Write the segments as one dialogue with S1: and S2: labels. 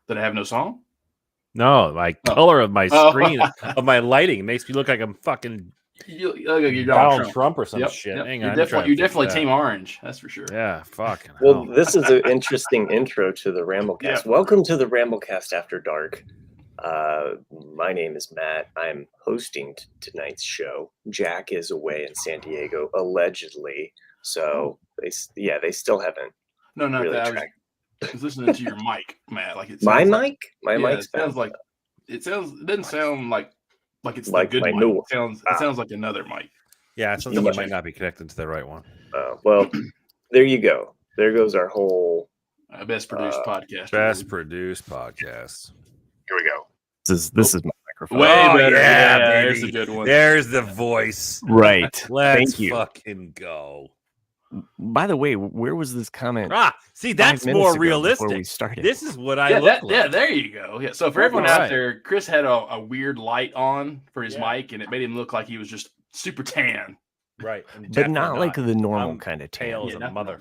S1: Did I have no song?
S2: No, my color of my screen of my lighting makes me look like I'm fucking
S1: you're
S2: Donald Trump or some shit.
S1: Yep.
S2: Hang
S1: You're
S2: on,
S1: definitely Team Orange. That's for sure.
S2: Yeah, fucking
S3: Well,
S2: hell.
S3: this is an interesting intro to the Ramblecast.
S1: Yeah.
S3: Welcome to the Ramblecast After Dark. My name is Matt. I'm hosting tonight's show. Jack is away in San Diego, allegedly. So they still haven't.
S1: No,
S3: really
S1: that. I was listening to your mic, Matt. Like it sounds like,
S3: my mic's
S1: it sounds like it doesn't sound like it's like the good mic.
S3: New,
S1: it sounds like another mic.
S2: Yeah, it sounds like you might not be connected to the right one.
S3: Well, there you go. There goes our whole
S1: best produced podcast.
S2: Best produced podcast.
S3: Here we go. This is my microphone.
S1: Way better.
S2: Yeah,
S1: there's a good one.
S2: There's the voice.
S4: Right.
S2: Let's
S4: Thank you.
S2: fucking go.
S4: By the way, where was this comment?
S2: See, that's more realistic.
S4: We started.
S2: This is what I look like.
S1: Yeah, there you go. Yeah. So for everyone out there, Chris had a weird light on for his mic, and it made him look like he was just super tan.
S2: Right.
S4: But not like the normal kind of tan.
S2: Pale as a mother.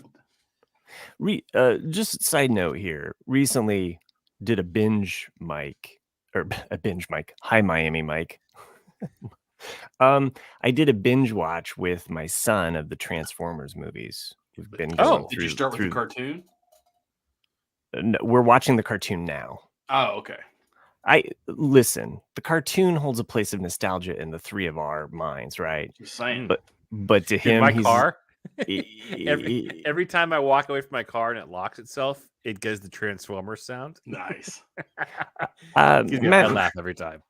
S4: Just side note here. Recently did a binge mic. Hi, Miami Mike. I did a binge watch with my son of the Transformers movies. We've been going
S1: did you start with the cartoon?
S4: No, we're watching the cartoon now.
S1: Oh, okay.
S4: Listen. The cartoon holds a place of nostalgia in the three of our minds, right?
S1: Just saying.
S4: But to him,
S2: my car. Every time I walk away from my car and it locks itself, it gives the Transformers sound.
S1: Nice.
S2: Gives me a laugh every time.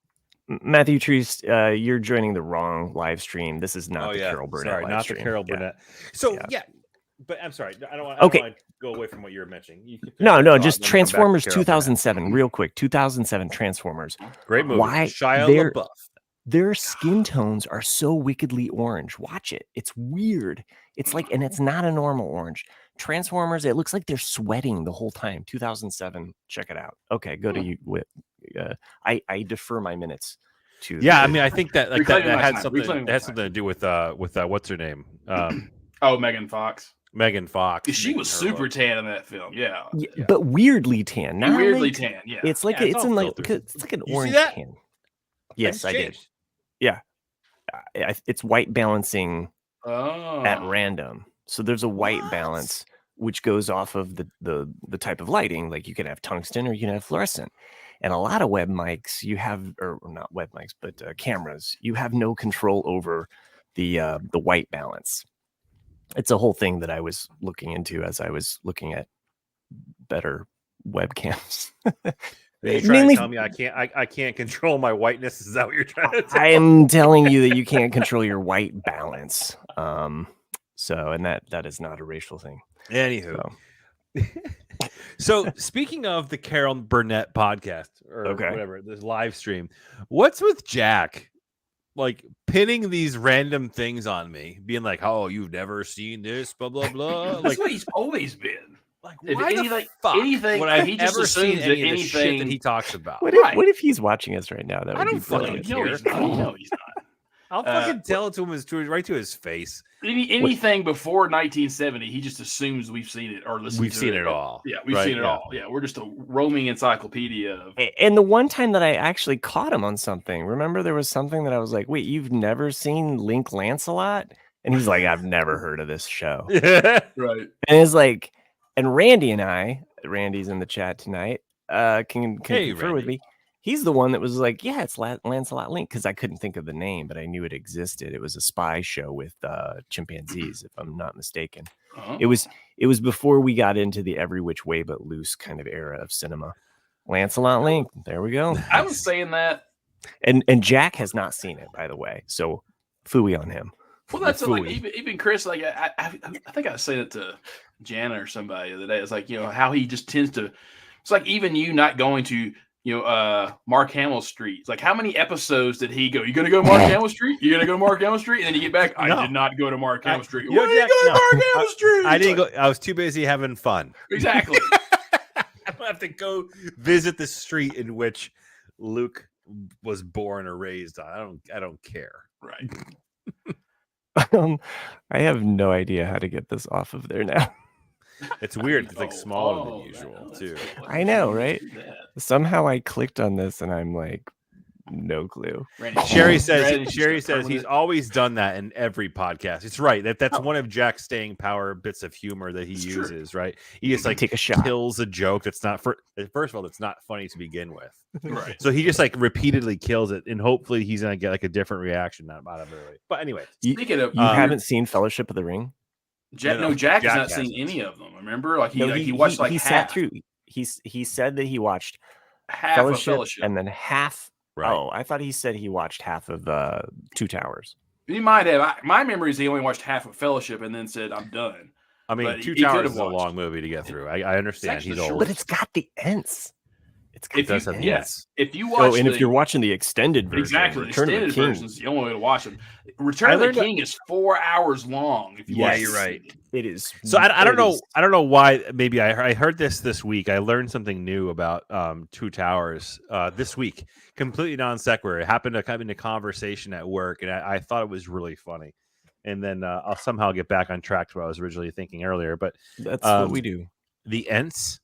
S4: Matthew Treese, you're joining the wrong live stream. This is not the Carol Burnett.
S2: Sorry, not
S4: stream.
S2: the Carol Burnett. So but I'm sorry. I don't want to go away from what you were mentioning.
S4: No, just Transformers 2007, real quick. 2007 Transformers.
S2: Great movie.
S4: Why
S2: Shia LaBeouf.
S4: Their skin tones are so wickedly orange. Watch it. It's weird. It's like, and it's not a normal orange. Transformers, it looks like they're sweating the whole time. 2007. Check it out. Okay, go to you. I defer my minutes to.
S2: Yeah, I mean, I think that that had something. It had something to do with what's her name?
S1: Megan Fox.
S2: Megan Fox.
S1: She was super tan in that film. Yeah.
S4: But weirdly tan. Not
S1: weirdly
S4: like,
S1: tan. Yeah.
S4: It's like it's like an orange tan. Yes, I did. Yeah, it's white balancing at random. So there's a white balance which goes off of the type of lighting. Like you can have tungsten or you can have fluorescent. And a lot of web mics you have, or not web mics, but cameras, you have no control over the white balance. It's a whole thing that I was looking into as I was looking at better webcams.
S2: You're trying to tell me I can't control my whiteness? Is that what you're trying to tell me?
S4: I'm telling you that you can't control your white balance. And that is not a racial thing.
S2: Anywho. So speaking of the Carol Burnett podcast or whatever, this live stream, what's with Jack like pinning these random things on me, being like, "Oh, you've never seen this," blah blah blah.
S1: That's what he's always been.
S2: Like, why the fuck would I have ever seen any of the shit that he talks about?
S4: What if he's watching us right now? That would be funny.
S1: No, he's not.
S2: I'll fucking tell it to him right to his face.
S1: Anything before 1970, he just assumes we've seen it or listened to it.
S2: We've seen it all.
S1: Yeah, we've seen it all. Yeah, we're just a roaming encyclopedia.
S4: And the one time that I actually caught him on something, remember there was something that I was like, wait, you've never seen Link Lancelot? And he's like, I've never heard of this show.
S1: Right.
S4: And it's like, and Randy's in the chat tonight, can confer with me. He's the one that was like, yeah, it's Lancelot Link, because I couldn't think of the name, but I knew it existed. It was a spy show with chimpanzees, if I'm not mistaken. Oh. It was before we got into the every which way but loose kind of era of cinema. Lancelot Link, there we go.
S1: I was saying that.
S4: And Jack has not seen it, by the way, so phooey on him.
S1: Well, that's like even Chris. Like I think I was saying it to Jana or somebody the other day. It's like, you know, how he just tends to. It's like even you not going to, you know, Mark Hamill Street. It's like, how many episodes did he go? You gonna go to Mark Hamill Street? You gonna go to Mark Hamill Street? And then you get back. I did not go to Mark Hamill Street. Where did you go to Mark Hamill Street?
S2: I didn't go. I was too busy having fun.
S1: Exactly.
S2: I don't have to go visit the street in which Luke was born or raised on. I don't care.
S1: Right.
S4: I have no idea how to get this off of there now.
S2: It's weird. It's like smaller than usual too.
S4: I know, right? Somehow I clicked on this and I'm like, no clue.
S2: Sherry says he's always done that in every podcast. It's right. That's one of Jack's staying power bits of humor that he uses, right? He just like
S4: take a shot,
S2: kills a joke that's not first of all, it's not funny to begin with.
S1: Right.
S2: So he just like repeatedly kills it, and hopefully he's gonna get like a different reaction out of it. But anyway,
S1: speaking of,
S4: you haven't seen Fellowship of the Ring?
S1: Jack has not seen any of them. Remember, like he watched like
S4: he
S1: half.
S4: Sat through. He said that he watched
S1: half
S4: Fellowship,
S1: of Fellowship
S4: and then half.
S2: Right.
S4: Oh, I thought he said he watched half of Two Towers.
S1: He might have. My memory is he only watched half of Fellowship and then said, "I'm done."
S2: I mean, Two Towers is a long movie to get through. I understand he's old,
S4: but it's got the Ents.
S1: Yes. If you watch,
S4: if you're watching the extended version,
S1: exactly, the extended version is the only way to watch them. Return of the King is 4 hours long. If you watch,
S2: you're right.
S4: It is.
S2: So I don't know. I don't know why. Maybe I heard this week. I learned something new about Two Towers this week. Completely non sequitur. It happened to come into conversation at work, and I thought it was really funny. And then I'll somehow get back on track to what I was originally thinking earlier. But
S4: that's what we do.
S2: The Ents.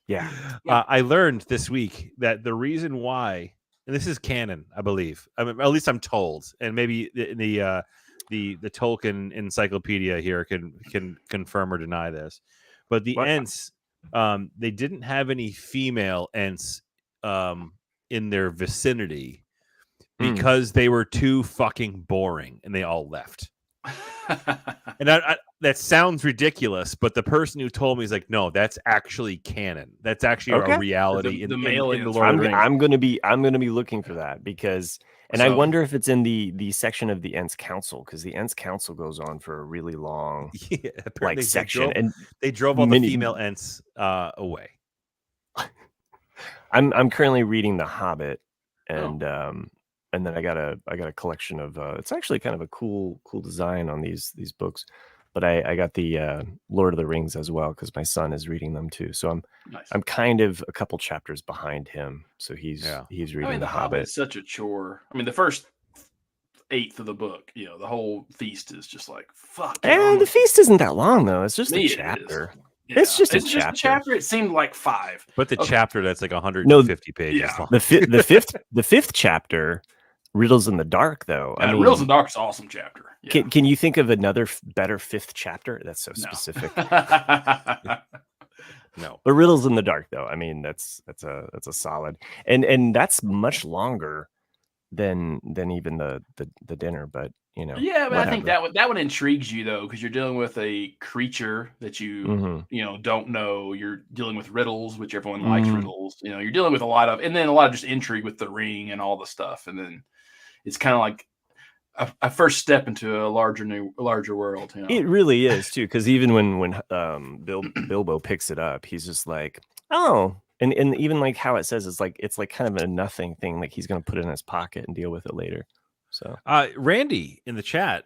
S4: Yeah.
S2: I learned this week that the reason why, and this is canon, I believe. I mean, at least I'm told, and maybe the Tolkien encyclopedia here can confirm or deny this, but the Ents, they didn't have any female Ents in their vicinity because they were too fucking boring, and they all left. And that sounds ridiculous, but the person who told me is like, no, that's actually canon. That's actually a reality in the Lord of the Rings.
S4: I'm gonna be looking for that because, and I wonder if it's in the section of the Ents Council, because the Ents Council goes on for a really long section, and
S2: they drove all the female Ents away.
S4: I'm currently reading The Hobbit, and then I got a collection of it's actually kind of a cool design on these books, but I got the Lord of the Rings as well because my son is reading them too. So I'm kind of a couple chapters behind him. So he's reading The Hobbit.
S1: It's such a chore. I mean, the first eighth of the book, the whole feast is just like fuck.
S4: And the feast isn't that long though. It's just a chapter.
S1: Yeah.
S4: It's just a
S1: chapter. It seemed like 5.
S2: But the chapter that's like 150 pages long.
S4: The fifth chapter, Riddles in the Dark, though.
S1: I mean, Riddles in the Dark is an awesome chapter. Yeah.
S4: Can you think of another better 5th chapter? That's so specific.
S2: No,
S4: but Riddles in the Dark, though. I mean, that's a solid, and that's much longer than even the dinner. But
S1: yeah, but whatever. I think that one intrigues you though, because you're dealing with a creature that you don't know. You're dealing with riddles, which everyone likes riddles. You're dealing with a lot of just intrigue with the ring and all the stuff, and then it's kind of like a first step into a larger world.
S4: It really is too, because even when Bilbo picks it up, he's just like, oh. And even like how it says it's like kind of a nothing thing, like he's gonna put it in his pocket and deal with it later. So
S2: Randy in the chat,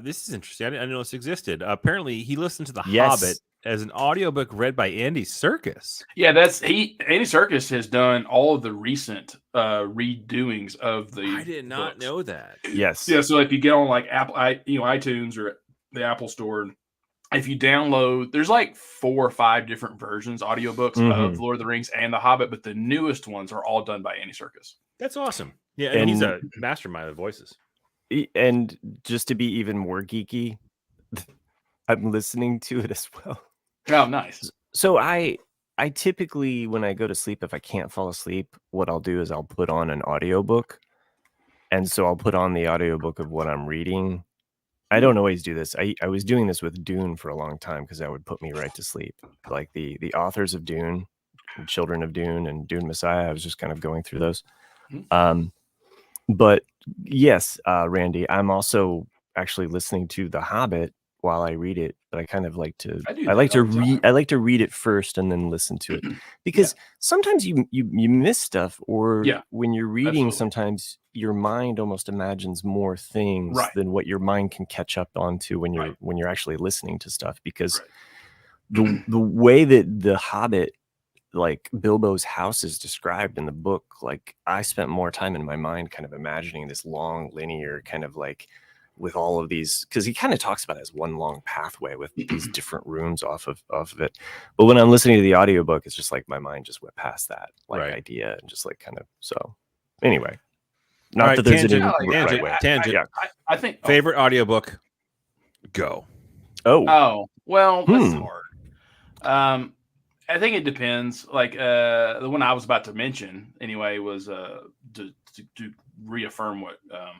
S2: this is interesting. I didn't know this existed. Apparently he listened to The Hobbit as an audiobook read by Andy Serkis.
S1: Yeah, Andy Serkis has done all of the recent redoings of the
S2: I did not
S1: books.
S2: Know that.
S4: Yes.
S1: Yeah, so if you get on like Apple iTunes or the Apple Store, if you download, there's like 4 or 5 different versions, audiobooks of Lord of the Rings and The Hobbit, but the newest ones are all done by Andy Serkis.
S2: That's awesome. Yeah, and he's a mastermind of voices.
S4: And just to be even more geeky, I'm listening to it as well.
S1: Oh, nice.
S4: So I typically, when I go to sleep, if I can't fall asleep, what I'll do is I'll put on an audiobook. And so I'll put on the audiobook of what I'm reading. I don't always do this. I was doing this with Dune for a long time because that would put me right to sleep. Like the authors of Dune, Children of Dune, and Dune Messiah, I was just kind of going through those. But yes, Randy, I'm also actually listening to The Hobbit while I read it, but I kind of like to read it first and then listen to it, because sometimes you miss stuff, or when you're reading, sometimes your mind almost imagines more things than what your mind can catch up onto when you're actually listening to stuff, because the way that the Hobbit, like Bilbo's house, is described in the book, like I spent more time in my mind kind of imagining this long linear kind of like with all of these, because he kind of talks about it as one long pathway with these different rooms off of it. But when I'm listening to the audiobook, it's just like my mind just went past that idea and just like kind of, so anyway. Not
S2: right,
S4: that there's
S2: tangent,
S4: any
S2: tangent.
S1: I think
S2: favorite audiobook. Go.
S1: Well, that's hard. I think it depends. Like the one I was about to mention anyway was to reaffirm what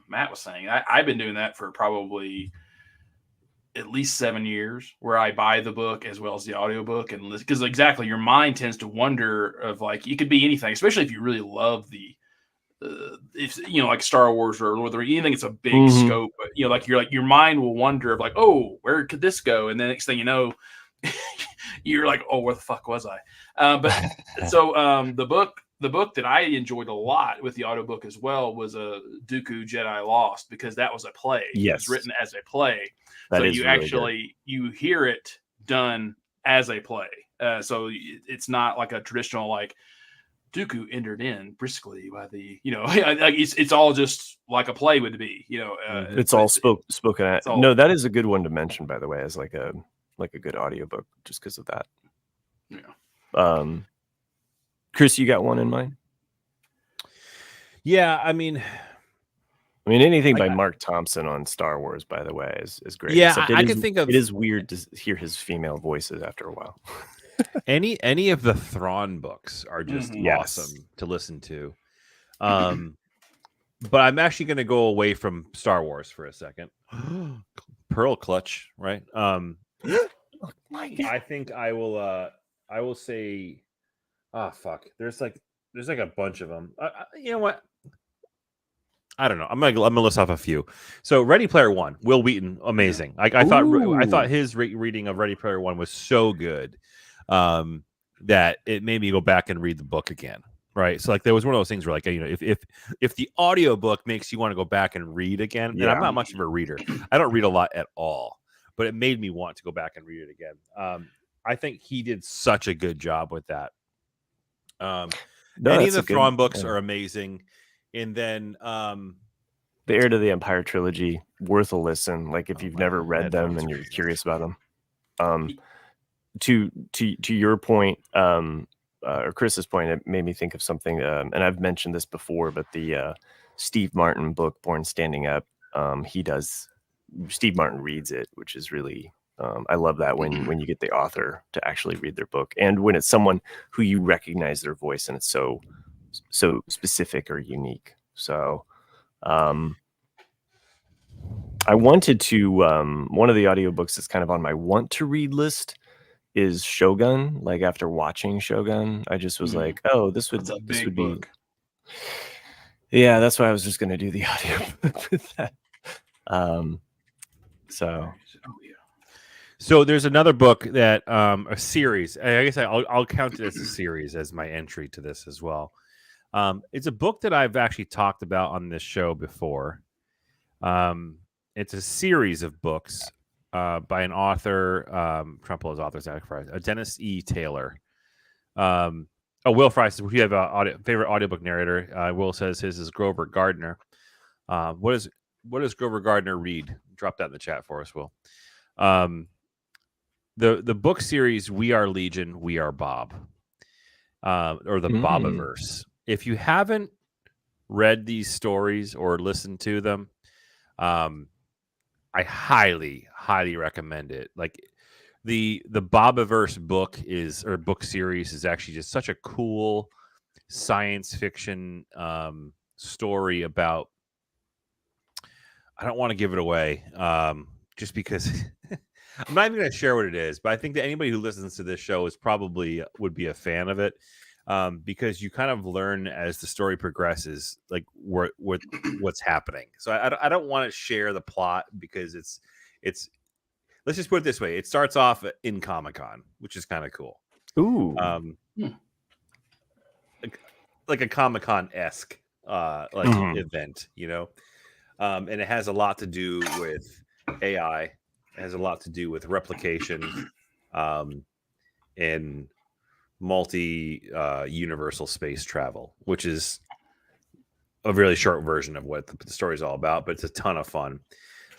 S1: Matt was saying. I've been doing that for probably at least 7 years, where I buy the book as well as the audiobook, and because exactly your mind tends to wonder of like it could be anything, especially if you really love the if like Star Wars or Lord of the Rings, anything, it's a big scope, but your mind will wonder of like, oh, where could this go? And the next thing you know, you're like, oh, where the fuck was I? But so the book that I enjoyed a lot with the audiobook as well was Dooku Jedi Lost, because that was a play.
S4: Yes.
S1: It was written as a play.
S4: That
S1: so
S4: is
S1: you
S4: really
S1: actually you hear it done as a play. So it's not like a traditional like Dooku entered in briskly by the, like it's all just like a play would be,
S4: it's all spoken at. No, that is a good one to mention, by the way, as like a good audiobook, just because of that.
S1: Yeah.
S4: Chris, you got one in mind?
S2: Yeah, I mean
S4: anything by Mark Thompson on Star Wars, by the way, is great.
S2: Yeah, I can think of.
S4: It is weird to hear his female voices after a while.
S2: any of the Thrawn books are just awesome to listen to. But I'm actually going to go away from Star Wars for a second. Pearl Clutch, right? I think I will say, fuck. There's like a bunch of them. You know what? I don't know. I'm gonna list off a few. So Ready Player One, Will Wheaton, amazing. I thought his reading of Ready Player One was so good that it made me go back and read the book again. Right. So like there was one of those things where like, if the audiobook makes you want to go back and read again, and I'm not much of a reader. I don't read a lot at all, but it made me want to go back and read it again. I think he did such a good job with that. Any of the Thrawn books are amazing. And then the
S4: Heir to the Empire trilogy, worth a listen. Like if you've never read them and you're curious about them. To your point, or Chris's point, it made me think of something, and I've mentioned this before, but the Steve Martin book, Born Standing Up, Steve Martin reads it, which is really, I love that when you get the author to actually read their book, and when it's someone who you recognize their voice and it's so specific or unique. So I wanted to, one of the audiobooks that's kind of on my want to read list is Shogun. Like after watching Shogun, I just was like, oh, this would be. Yeah, that's why I was just going to do the audiobook with that.
S2: So there's another book that a series. I guess I'll count it as a series as my entry to this as well. It's a book that I've actually talked about on this show before. It's a series of books by an author. Trump is author's Dennis E. Taylor. Will Fry says, "We have a favorite audiobook narrator." Will says his is Grover Gardner. What does Grover Gardner read? Drop that in the chat for us, Will. The book series We Are Legion, We Are Bob, or the Bobiverse. If you haven't read these stories or listened to them, I highly, highly recommend it. Like the Bobiverse book book series is actually just such a cool science fiction story about. I don't want to give it away, just because I'm not even going to share what it is. But I think that anybody who listens to this show would be a fan of it. Because you kind of learn as the story progresses, like what's happening. So I don't want to share the plot because it's let's just put it this way: it starts off in Comic-Con, which is kind of cool.
S4: Ooh,
S2: like a Comic-Con-esque event, and it has a lot to do with AI. It has a lot to do with replication, and multi-universal space travel, which is a really short version of what the story is all about, but it's a ton of fun.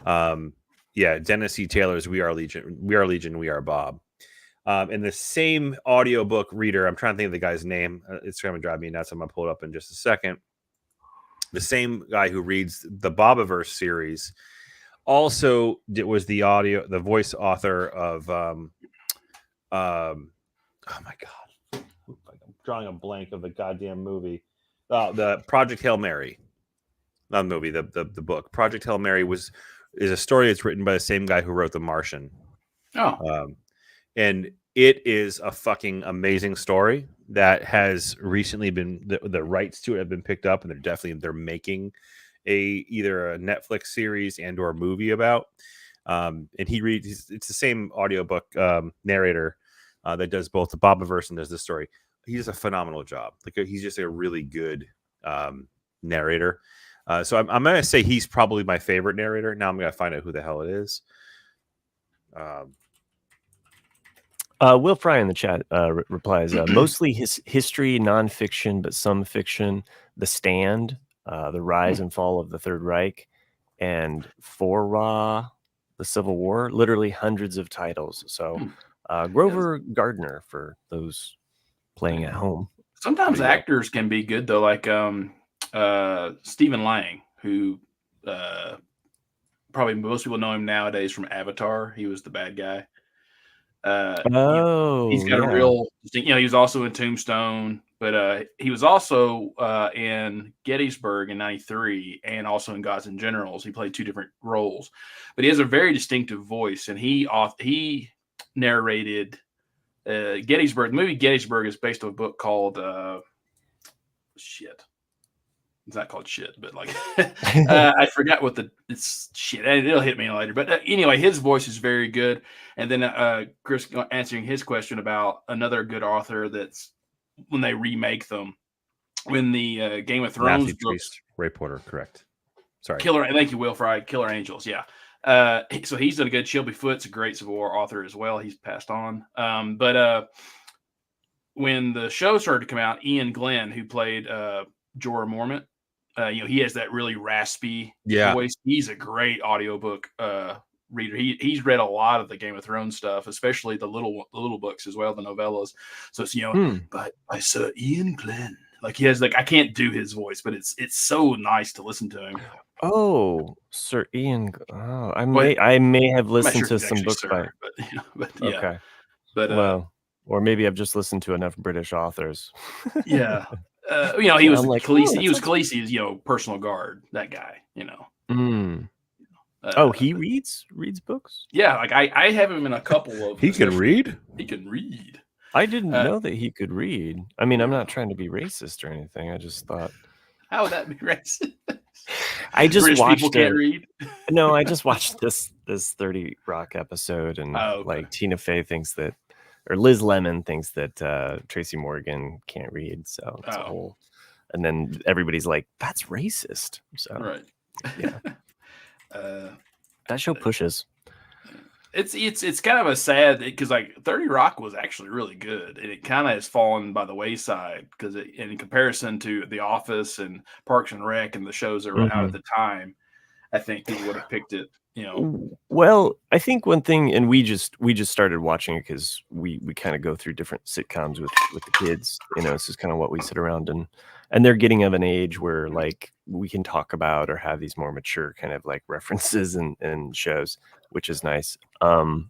S2: Yeah, Dennis E. Taylor's "We Are Legion," we are Bob. And the same audiobook reader, I'm trying to think of the guy's name. It's going to drive me nuts. I'm going to pull it up in just a second. The same guy who reads the Bobiverse series also was the voice author of oh my god, I'm drawing a blank of the goddamn movie. The Project Hail Mary, not the movie, the book. Project Hail Mary is a story that's written by the same guy who wrote The Martian. And it is a fucking amazing story that has recently been the rights to it have been picked up, and they're making either a Netflix series and or a movie about. And it's the same audiobook narrator that does both the Bobiverse and does this story. He does a phenomenal job. Like he's just a really good narrator. So I'm going to say he's probably my favorite narrator. Now I'm going to find out who the hell it is.
S4: Will Fry in the chat replies, mostly history, nonfiction, but some fiction. The Stand, The Rise and Fall of the Third Reich, and For Ra, The Civil War. Literally hundreds of titles. So Grover Gardner for those playing at home.
S1: Sometimes actors can be good though, like Stephen Lang, who probably most people know him nowadays from Avatar. He was the bad guy. He's got a real, he was also in Tombstone, but he was also in Gettysburg in '93 and also in Gods and Generals. He played two different roles, but he has a very distinctive voice, and he narrated Gettysburg. The movie Gettysburg is based on a book called shit. It's not called shit, but like I forgot what it's shit. It'll hit me later. But anyway, his voice is very good. And then Chris answering his question about another good author that's when they remake them, when the Game of Thrones books,
S2: Ray Porter, correct? Sorry,
S1: thank you, Will Fry. Killer Angels, yeah. So he's done a good. Shelby Foote's a great Civil War author as well. He's passed on. But when the show started to come out, Ian Glenn, who played Jorah Mormont, he has that really raspy voice. He's a great audiobook reader. He's read a lot of the Game of Thrones stuff, especially the little books as well, the novellas. So it's by Sir Ian Glenn. Like he has I can't do his voice, but it's so nice to listen to him.
S4: Oh, Sir Ian. Oh, I may have listened to some books by.
S1: But yeah.
S4: Okay. But or maybe I've just listened to enough British authors.
S1: Yeah. He was Khaleesi. He was Khaleesi's, personal guard. That guy,
S4: he reads books.
S1: Yeah, like I have him in a couple of.
S2: He can read.
S1: He can read.
S4: I didn't know that he could read. I mean, I'm not trying to be racist or anything. I just thought,
S1: how would that be racist?
S4: I just
S1: British
S4: watched
S1: people can't read.
S4: No, I just watched this 30 Rock episode, and like Tina Fey thinks that. Or Liz Lemon thinks that Tracy Morgan can't read, so it's a whole. And then everybody's like, "That's racist." So
S1: right,
S4: yeah. That show pushes.
S1: It's kind of a sad because 30 Rock was actually really good, and it kind of has fallen by the wayside because in comparison to The Office and Parks and Rec and the shows that were out at the time, I think people would have picked it.
S4: Well, I think one thing, and we just started watching it because we kind of go through different sitcoms with the kids. This is kind of what we sit around and they're getting of an age where we can talk about or have these more mature kind of references and shows, which is nice. My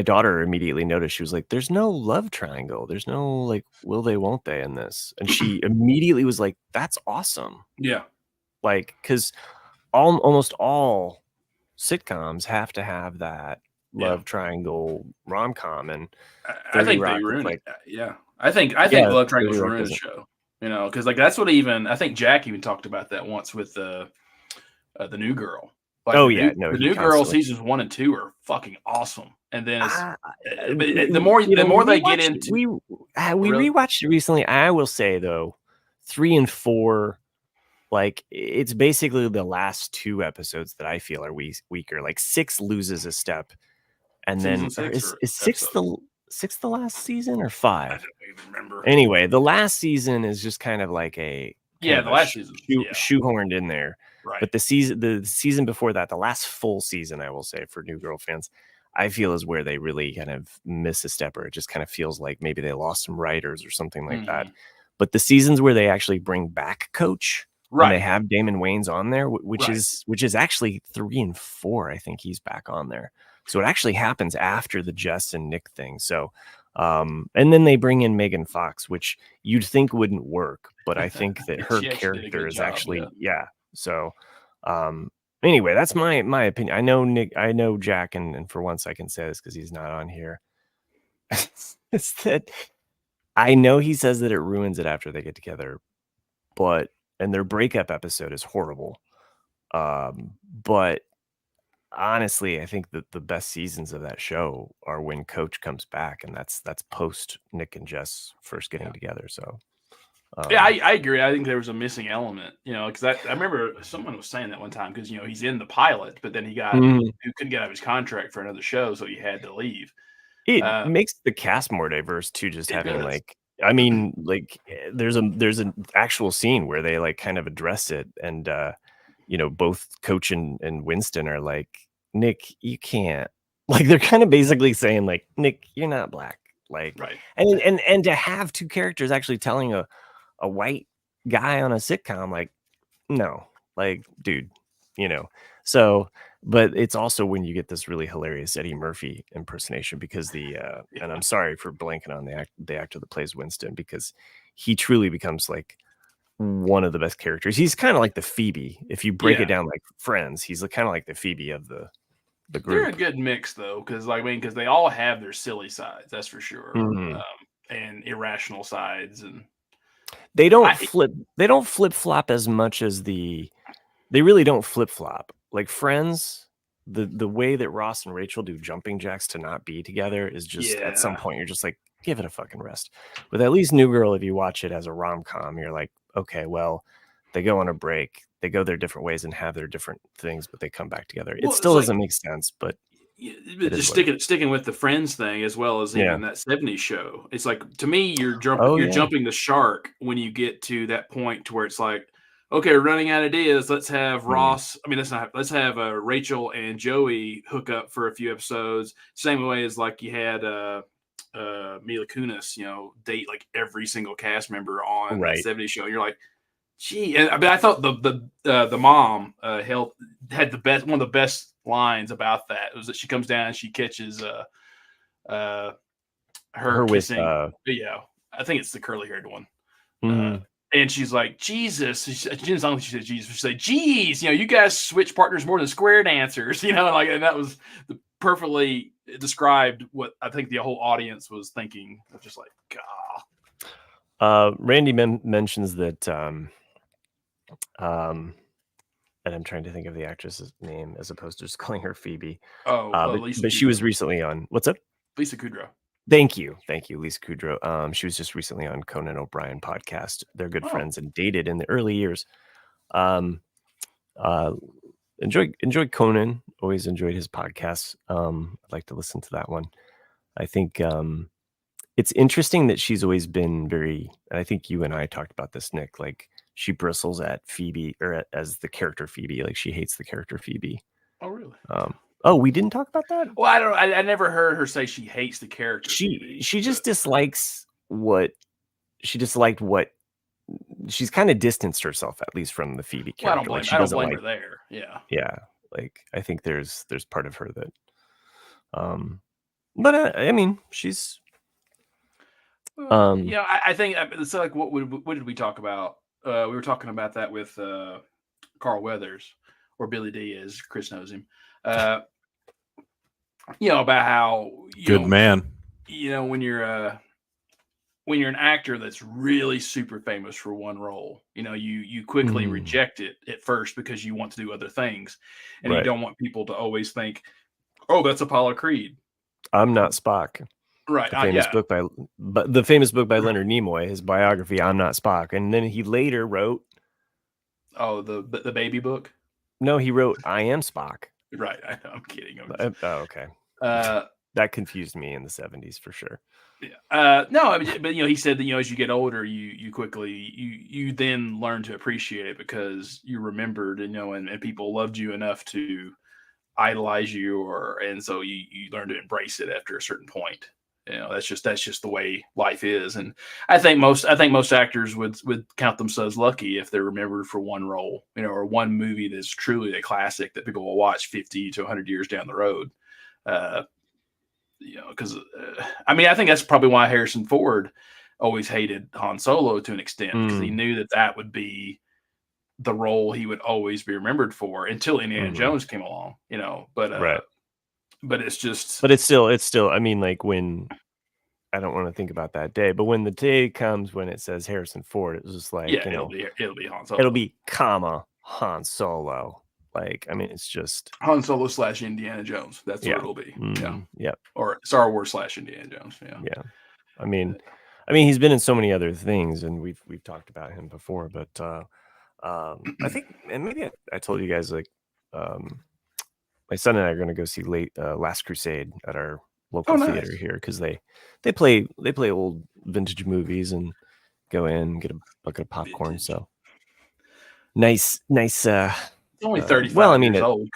S4: daughter immediately noticed. She was like, "There's no love triangle. There's no will they, won't they in this?" And she immediately was like, "That's awesome."
S1: Yeah.
S4: Because almost all sitcoms have to have that love triangle rom-com, and
S1: I think they ruined it. Yeah, I think love triangles ruined the show. Because that's what I think Jack even talked about that once with the New Girl. The New Girl seasons 1 and 2 are fucking awesome, and then the more they get into
S4: we rewatched it recently. I will say though, 3 and 4. It's basically the last 2 episodes that I feel are weaker. 6 loses a step, and then is 6 the last season or 5?
S1: I don't even remember.
S4: Anyway, the last season is just kind of like a
S1: Yeah, the last season.
S3: Shoehorned in there.
S1: Right.
S3: But the season before that, the last full season, I will say, for New Girl fans, I feel is where they really kind of miss a step, or it just kind of feels like maybe they lost some writers or something like that. But the seasons where they actually bring back Coach, and they have Damon Wayans on there, which is actually 3 and 4. I think he's back on there. So it actually happens after the Jess and Nick thing. So, and then they bring in Megan Fox, which you'd think wouldn't work, but I think that her character is actually, So, anyway, that's my opinion. I know Jack, and for once I can say this because he's not on here. It's that I know he says that it ruins it after they get together, and their breakup episode is horrible. But honestly, I think that the best seasons of that show are when Coach comes back, and that's post Nick and Jess first getting together. So
S1: I agree. I think there was a missing element, because I remember someone was saying that one time, because he's in the pilot, but then he couldn't get out of his contract for another show, so he had to leave.
S3: It makes the cast more diverse too, just having there's an actual scene where they kind of address it, and both Coach and Winston are like, Nick, you can't, they're kind of basically saying Nick, you're not black, and to have two characters actually telling a white guy on a sitcom, no, dude, so. But it's also when you get this really hilarious Eddie Murphy impersonation, because and I'm sorry for blanking on the actor that plays Winston, because he truly becomes one of the best characters. He's kind of like the Phoebe. If you break it down like Friends, he's kind of like the Phoebe of the group.
S1: They're a good mix though, because because they all have their silly sides, that's for sure, and irrational sides, and
S3: they don't flip flop as much as they really don't flip flop. Like Friends, the way that Ross and Rachel do jumping jacks to not be together is just at some point you're just give it a fucking rest. With at least New Girl, if you watch it as a rom-com, you're like, okay, well, they go on a break, they go their different ways and have their different things, but they come back together. It still doesn't make sense, but
S1: just sticking with the Friends thing, as well as even that 70s show. It's to me, you're jumping the shark when you get to that point to where it's okay, we're running out of ideas. Let's have Ross. I mean, let's have Rachel and Joey hook up for a few episodes. Same way as you had Mila Kunis, date every single cast member on that 70s show. And you're like, gee. And I thought the mom had one of the best lines about that. It was that she comes down and she catches her kissing. I think it's the curly haired one. And she's like, Jesus. She didn't sound like she said Jesus. She said, geez, you guys switch partners more than square dancers, and that was perfectly described what I think the whole audience was thinking. Of just God.
S3: Randy mentions that, and I'm trying to think of the actress's name as opposed to just calling her Phoebe. But she was recently on, what's up?
S1: Lisa Kudrow.
S3: Thank you, Lisa Kudrow. She was just recently on Conan O'Brien podcast. They're good friends and dated in the early years. Enjoyed Conan. Always enjoyed his podcasts. I'd like to listen to that one. I think it's interesting that she's always been very. And I think you and I talked about this, Nick. She bristles at Phoebe, or as the character Phoebe. She hates the character Phoebe.
S1: Oh, really?
S3: We didn't talk about that?
S1: Well, I don't. I never heard her say she hates the character.
S3: She just dislikes what she's kind of distanced herself, at least from the Phoebe character.
S1: Well, I don't blame her there. Yeah.
S3: Yeah. I think there's part of her that, but I mean, she's.
S1: I think so. What did we talk about? We were talking about that with Carl Weathers, or Billy D, as Chris knows him. About how
S2: man.
S1: When you're an actor that's really super famous for one role, you quickly reject it at first because you want to do other things, and you don't want people to always think, "Oh, that's Apollo Creed."
S3: I'm not Spock.
S1: Right.
S3: The famous book by Leonard Nimoy, his biography, I'm Not Spock, and then he later wrote.
S1: Oh, the baby book.
S3: No, he wrote I Am Spock.
S1: Right. I'm kidding.
S3: Okay.
S4: that confused me in the 70s for sure.
S1: Yeah. No, I mean, but he said that as you get older, you quickly you then learn to appreciate it because you remembered, and people loved you enough to idolize you, and so you learn to embrace it after a certain point. That's just the way life is, and I think most actors would count themselves lucky if they're remembered for one role, or one movie that's truly a classic that people will watch 50 to 100 years down the road. Because I mean, I think that's probably why Harrison Ford always hated Han Solo to an extent, because he knew that would be the role he would always be remembered for until Indiana Jones came along, but
S4: right.
S1: But it's just,
S4: but it's still, I mean, like, when I don't want to think about that day, but when the day comes when it says Harrison Ford, it was just like,
S1: it'll be Han Solo.
S4: It'll be Han Solo. Like, I mean, it's just
S1: Han Solo / Indiana Jones. That's what it'll be.
S4: Yeah.
S1: Or Star Wars / Indiana Jones.
S4: Yeah. I mean, he's been in so many other things, and we've talked about him before, but I think, and maybe I told you guys, like, my son and I are going to go see Last Crusade at our local theater here, because they play old vintage movies and go in and get a bucket of popcorn. Vintage. So nice.
S1: It's only 35 years old.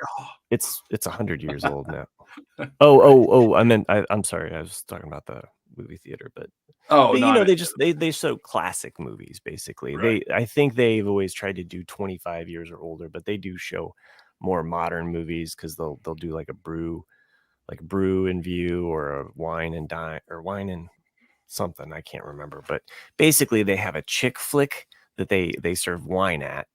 S4: It's 100 years old now. Oh! I'm sorry. I was talking about the movie theater, but they show classic movies basically. Right. I think they've always tried to do 25 years or older, but they do show more modern movies, because they'll do like a brew in view, or a wine and dine, or wine and something, I can't remember, but basically they have a chick flick that they serve wine at.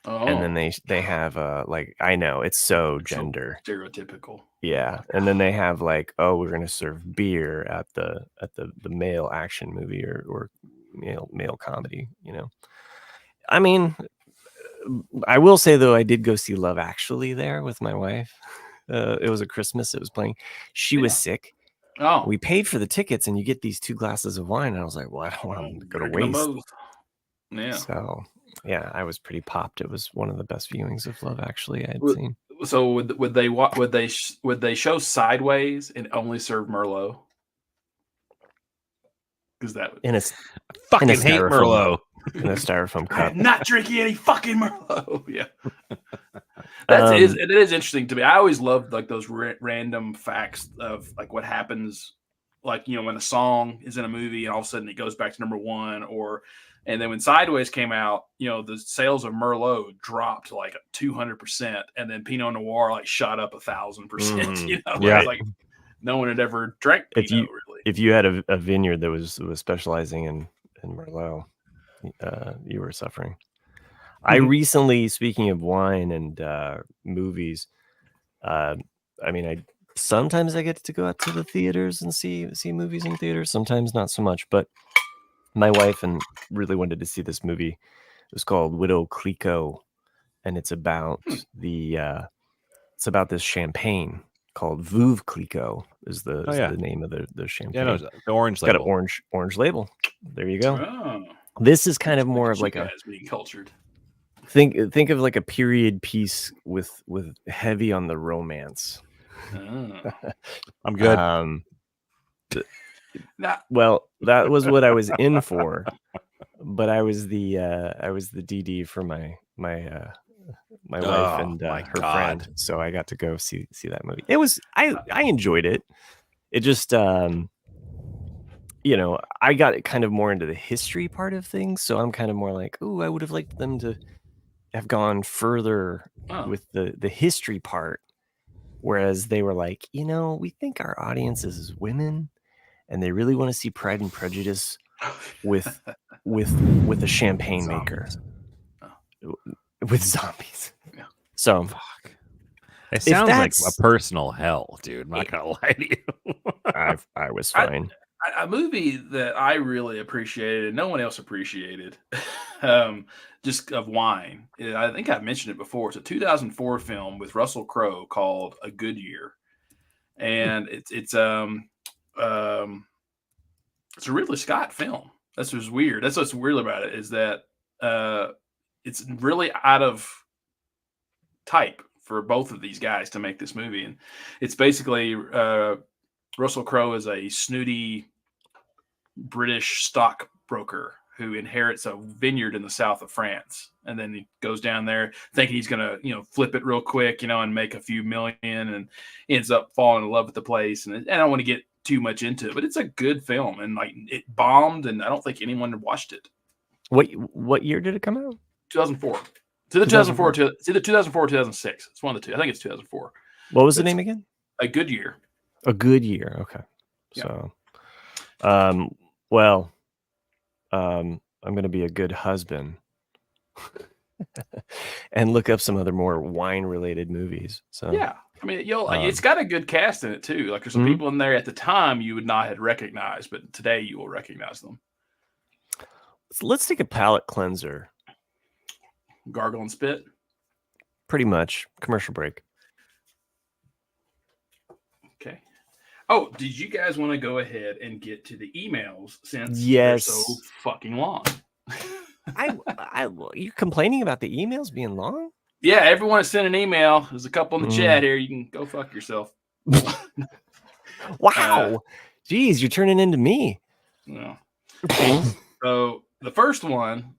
S4: And then they have like, I know it's so gender
S1: stereotypical.
S4: Yeah. And then they have like, we're gonna serve beer at the male action movie, or male comedy, I mean, I will say though, I did go see Love Actually there with my wife. It was a Christmas, it was playing. She was sick. We paid for the tickets, and you get these 2 glasses of wine, and I was like, well, I don't want to go to waste.
S1: Yeah.
S4: So yeah, I was pretty popped. It was one of the best viewings of Love Actually I had seen.
S1: So would they show Sideways and only serve Merlot? Because that would,
S2: and it's fucking hate Merlot
S4: in a styrofoam cup.
S1: I'm not drinking any fucking Merlot. Yeah. It is interesting to me. I always loved like those random facts of like what happens, like, when a song is in a movie and all of a sudden it goes back to number 1, and then when Sideways came out, the sales of Merlot dropped like 200%, and then Pinot Noir like shot up 1,000%.
S4: Yeah.
S1: Like no one had ever drank Pinot, really.
S4: If you had a vineyard that was specializing in Merlot, you were suffering. I recently, speaking of wine and movies, I mean, sometimes I get to go out to the theaters and see movies in theaters. Sometimes not so much, but my wife really wanted to see this movie. It was called Widow Clicquot, and it's about this champagne called Veuve Clicquot is the name of the champagne.
S2: Yeah, no, the orange label.
S4: Got an orange label. There you go.
S1: Oh.
S4: This is kind of more of like
S1: being cultured.
S4: Think of like a period piece with heavy on the romance.
S2: I'm good.
S4: Well, that was what I was in for, but I was the DD for my wife and her friend, so I got to go see that movie. It was I enjoyed it. It just I got kind of more into the history part of things, so I'm kind of more like, ooh, I would have liked them to have gone further with the history part, whereas they were like, we think our audience is women, and they really want to see Pride and Prejudice with a champagne maker with zombies. Yeah. So
S2: fuck. It sounds like a personal hell, dude. I'm not gonna lie to you.
S4: I was fine.
S1: A movie that I really appreciated and no one else appreciated, just of wine. I think I've mentioned it before. It's a 2004 film with Russell Crowe called A Good Year, and it's a Ridley Scott film. That's what's weird. That's what's weird about it, is that it's really out of type for both of these guys to make this movie, and it's basically Russell Crowe is a snooty British stockbroker who inherits a vineyard in the south of France. And then he goes down there thinking he's going to, flip it real quick, and make a few million, and ends up falling in love with the place. And I don't want to get too much into it, but it's a good film. And like it bombed, and I don't think anyone watched it.
S4: What year did it come out?
S1: 2004. It's either 2004 or 2006. It's one of the two. I think it's 2004.
S4: What was the name again?
S1: A Good Year.
S4: A Good Year. Okay.
S1: Yeah.
S4: So, I'm going to be a good husband and look up some other more wine-related movies. So
S1: yeah, I mean, it's got a good cast in it too. Like there's some people in there at the time you would not have recognized, but today you will recognize them.
S4: Let's take a palate cleanser.
S1: Gargle and spit.
S4: Pretty much. Commercial break.
S1: Okay. Oh, did you guys want to go ahead and get to the emails since
S4: they're
S1: so fucking long?
S4: You're complaining about the emails being long?
S1: Yeah, everyone sent an email. There's a couple in the chat here. You can go fuck yourself.
S4: Wow. Jeez, you're turning into me.
S1: No. So the first one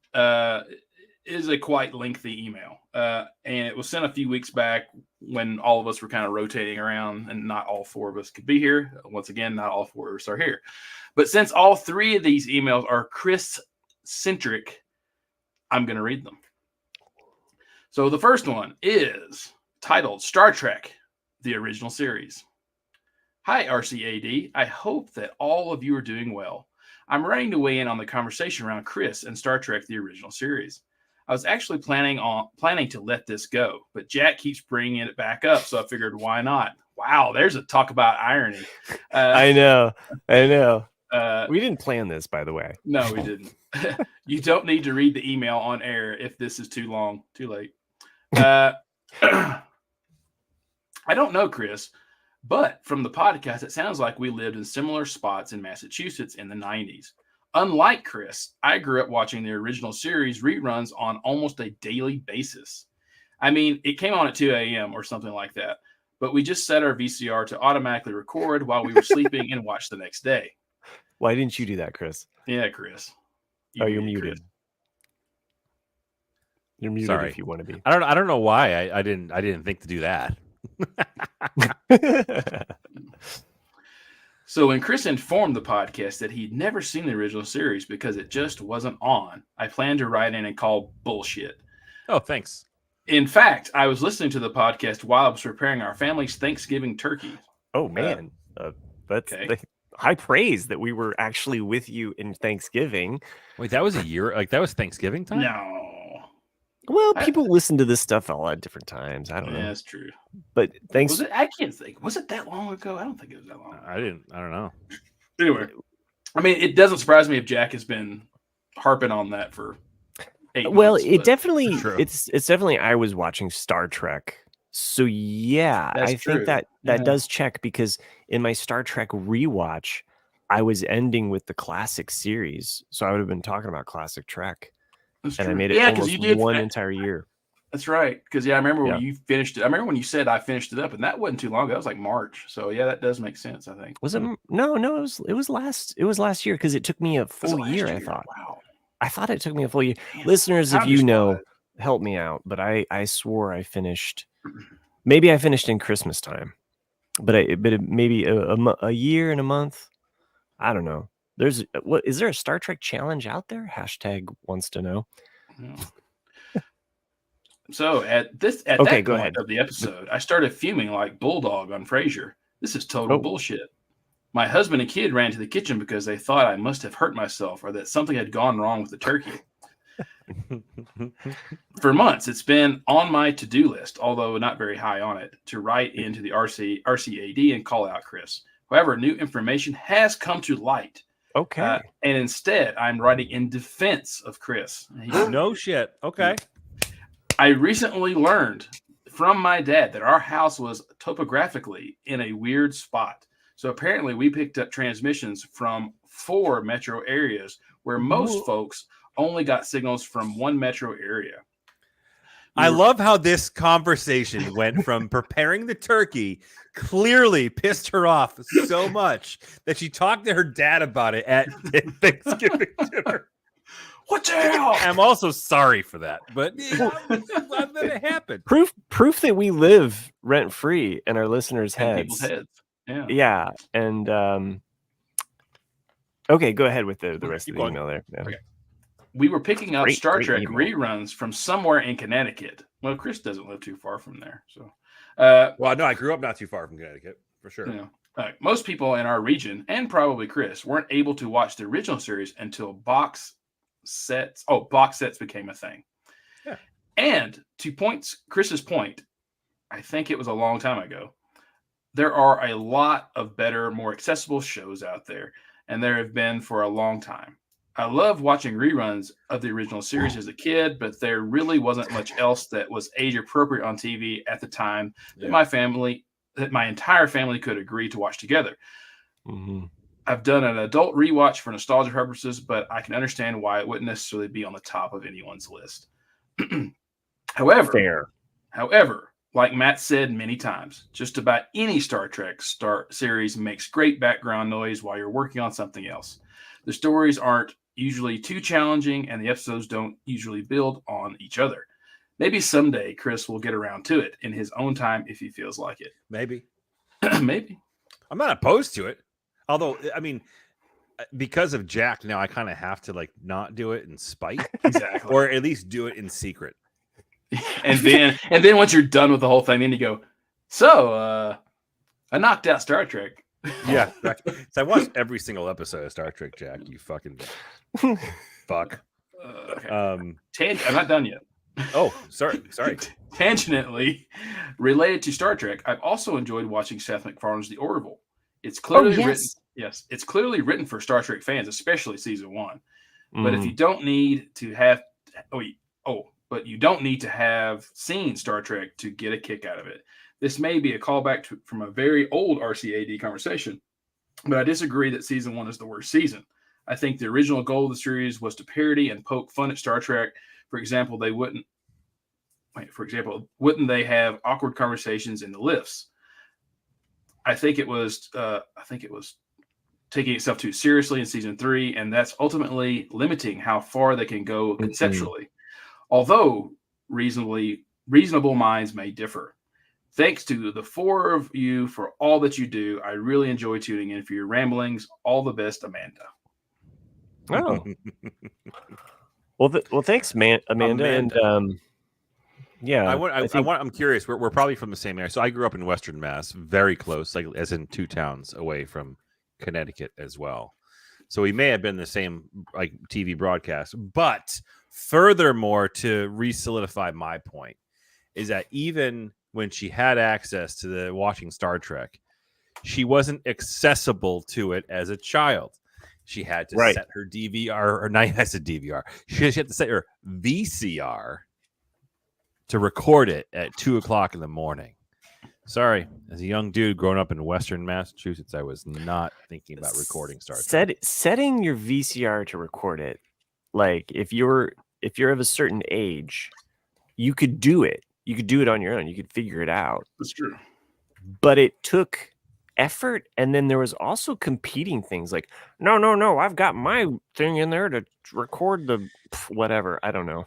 S1: is a quite lengthy email. And it was sent a few weeks back when all of us were kind of rotating around and not all four of us could be here. Once again, not all four of us are here. But since all three of these emails are Chris-centric, I'm going to read them. So the first one is titled Star Trek, the original series. Hi, RCAD. I hope that all of you are doing well. I'm writing to weigh in on the conversation around Chris and Star Trek, the original series. I was actually planning to let this go, but Jack keeps bringing it back up, so I figured why not? Wow, there's a talk about irony.
S4: I know. We didn't plan this, by the way.
S1: No, we didn't. You don't need to read the email on air if this is too long. Too late. I don't know, Chris, but from the podcast, it sounds like we lived in similar spots in Massachusetts in the 90s. Unlike Chris, I grew up watching the original series reruns on almost a daily basis. I mean, it came on at 2 a.m. or something like that, but we just set our VCR to automatically record while we were sleeping and watch the next day.
S4: Why didn't you do that, Chris?
S1: Yeah, Chris.
S4: You're muted.
S1: Chris.
S4: You're muted.
S2: Sorry.
S4: If you want to be.
S2: I don't know why I didn't think to do that.
S1: So when Chris informed the podcast that he'd never seen the original series because it just wasn't on, I planned to write in and call bullshit.
S2: Oh, thanks.
S1: In fact, I was listening to the podcast while I was preparing our family's Thanksgiving turkey.
S4: Oh, man. That's high praise that we were actually with you in Thanksgiving.
S2: Wait, that was a year? Like, that was Thanksgiving time?
S1: No.
S4: Well, people listen to this stuff all at different times. I don't know.
S1: Yeah, that's true.
S4: But thanks.
S1: I can't think. Was it that long ago? I don't think it was that long ago.
S2: I don't know.
S1: Anyway, I mean, it doesn't surprise me if Jack has been harping on that for 8 months.
S4: It definitely, it's definitely, I was watching Star Trek. So yeah,
S1: that's
S4: I
S1: true.
S4: think that does check, because in my Star Trek rewatch, I was ending with the classic series. So I would have been talking about classic Trek.
S1: That's
S4: and
S1: true.
S4: I made it almost one entire year.
S1: That's right. Because I remember when you finished it. I remember when you said I finished it up, and that wasn't too long ago. That was like March. So yeah, that does make sense, I think.
S4: Was it? No, it was last year, because it took me a full year. I thought.
S1: Wow.
S4: I thought it took me a full year. Damn. Listeners, if you know, help me out. But I swore I finished. Maybe I finished in Christmas time, but maybe a year and a month. I don't know. Is there a Star Trek challenge out there? Hashtag wants to know.
S1: So at that point of the episode, I started fuming like Bulldog on Frasier. This is total bullshit. My husband and kid ran to the kitchen because they thought I must have hurt myself or that something had gone wrong with the turkey. For months, it's been on my to-do list, although not very high on it, to write into the RCAD and call out Chris. However, new information has come to light.
S4: Okay.
S1: And instead, I'm writing in defense of Chris.
S2: No shit. Okay.
S1: I recently learned from my dad that our house was topographically in a weird spot. So apparently we picked up transmissions from 4 metro areas where most folks only got signals from 1 metro area.
S2: I love how this conversation went from preparing the turkey, clearly pissed her off so much that she talked to her dad about it at Thanksgiving dinner.
S1: What the hell?
S2: I'm also sorry for that, but I'm glad that it happened.
S4: Proof that we live rent free in our listeners'
S1: In
S4: heads.
S1: people's heads. Yeah.
S4: Yeah. And okay, go ahead with the rest of the email there. Yeah.
S1: Okay. We were picking up Star Trek
S4: email.
S1: reruns from somewhere in Connecticut. Well, Chris doesn't live too far from there, so.
S2: Well, no, I grew up not too far from Connecticut, for sure.
S1: You know, most people in our region, and probably Chris, weren't able to watch the original series until box sets became a thing.
S2: Yeah.
S1: And to Chris's point, I think it was a long time ago, there are a lot of better, more accessible shows out there, and there have been for a long time. I love watching reruns of the original series as a kid, but there really wasn't much else that was age appropriate on TV at the time that my entire family could agree to watch together.
S4: Mm-hmm.
S1: I've done an adult rewatch for nostalgia purposes, but I can understand why it wouldn't necessarily be on the top of anyone's list. However, like Matt said many times, just about any Star Trek series makes great background noise while you're working on something else. The stories aren't usually too challenging, and the episodes don't usually build on each other. Maybe someday Chris will get around to it in his own time if he feels like it.
S2: Maybe.
S1: Maybe.
S2: I'm not opposed to it. Although, I mean, because of Jack now, I kind of have to not do it in spite.
S1: Exactly.
S2: Or at least do it in secret.
S1: And then once you're done with the whole thing, then you go, so I knocked out Star Trek.
S2: Yeah. Right. So I watched every single episode of Star Trek, Jack. You fucking fuck.
S1: Okay. I'm not done yet.
S2: Oh, sorry.
S1: Tangentially related to Star Trek, I've also enjoyed watching Seth MacFarlane's The Orville. It's clearly written. Yes, it's clearly written for Star Trek fans, especially season 1. But if you don't need to have, but you don't need to have seen Star Trek to get a kick out of it. This may be a callback from a very old RCAD conversation, but I disagree that season 1 is the worst season. I think the original goal of the series was to parody and poke fun at Star Trek. For example, wouldn't they have awkward conversations in the lifts? I think it was taking itself too seriously in season 3, and that's ultimately limiting how far they can go conceptually. Although reasonable minds may differ. Thanks to the 4 of you for all that you do. I really enjoy tuning in for your ramblings. All the best, Amanda.
S4: Oh. Well, thanks, Amanda. And yeah,
S2: I'm curious. We're probably from the same area. So I grew up in Western Mass, very close, as in 2 towns away from Connecticut as well. So we may have been the same TV broadcast. But furthermore, to re-solidify my point, is that even when she had access to the watching Star Trek, she wasn't accessible to it as a child. She had to set her DVR, or not, I said DVR. She had to set her VCR to record it at 2:00 in the morning. Sorry, as a young dude growing up in Western Massachusetts, I was not thinking about recording Star Trek.
S4: Setting your VCR to record it, if you're of a certain age, you could do it. You could do it on your own. You could figure it out.
S1: That's true.
S4: But it took effort, and then there was also competing things no, I've got my thing in there to record the whatever. I don't know.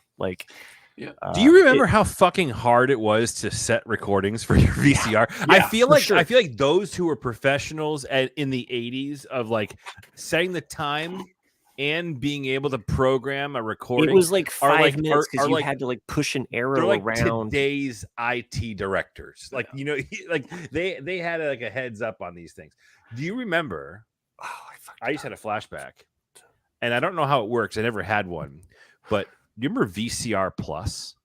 S2: Do you remember how fucking hard it was to set recordings for your VCR? Yeah, I feel like those who were professionals in the 80s of setting the time and being able to program a recording.
S4: It was 5 minutes because you had to push an arrow around.
S2: Today's IT directors, they had a heads up on these things. Do you remember? I just had a flashback, and I don't know how it works. I never had one, but do you remember VCR Plus?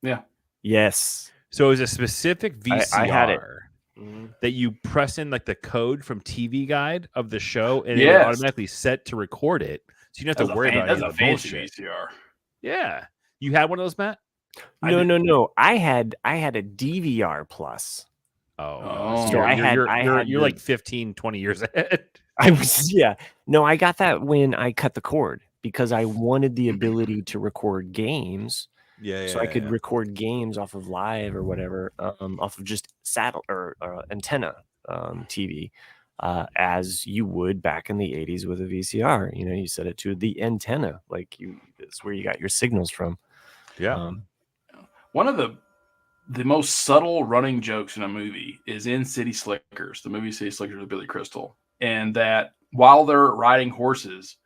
S1: Yeah.
S4: Yes.
S2: So it was a specific VCR. I had it.
S3: that
S2: you press in like the code from TV Guide of the show, and it would automatically set to record it, so you don't have to worry about any of the bullshit.
S1: VCR.
S2: Yeah, you had one of those, Matt?
S4: No. I had a DVR plus.
S2: Oh,
S4: so
S2: you're like 15, 20 years ahead.
S4: I got that when I cut the cord because I wanted the ability to record games I could record games off of live or whatever, off of just saddle or antenna TV, as you would back in the 80s with a VCR. You know, you set it to the antenna, like it's where you got your signals from.
S2: Yeah.
S1: One of the most subtle running jokes in a movie is in City Slickers, the movie City Slickers with Billy Crystal, and that while they're riding horses,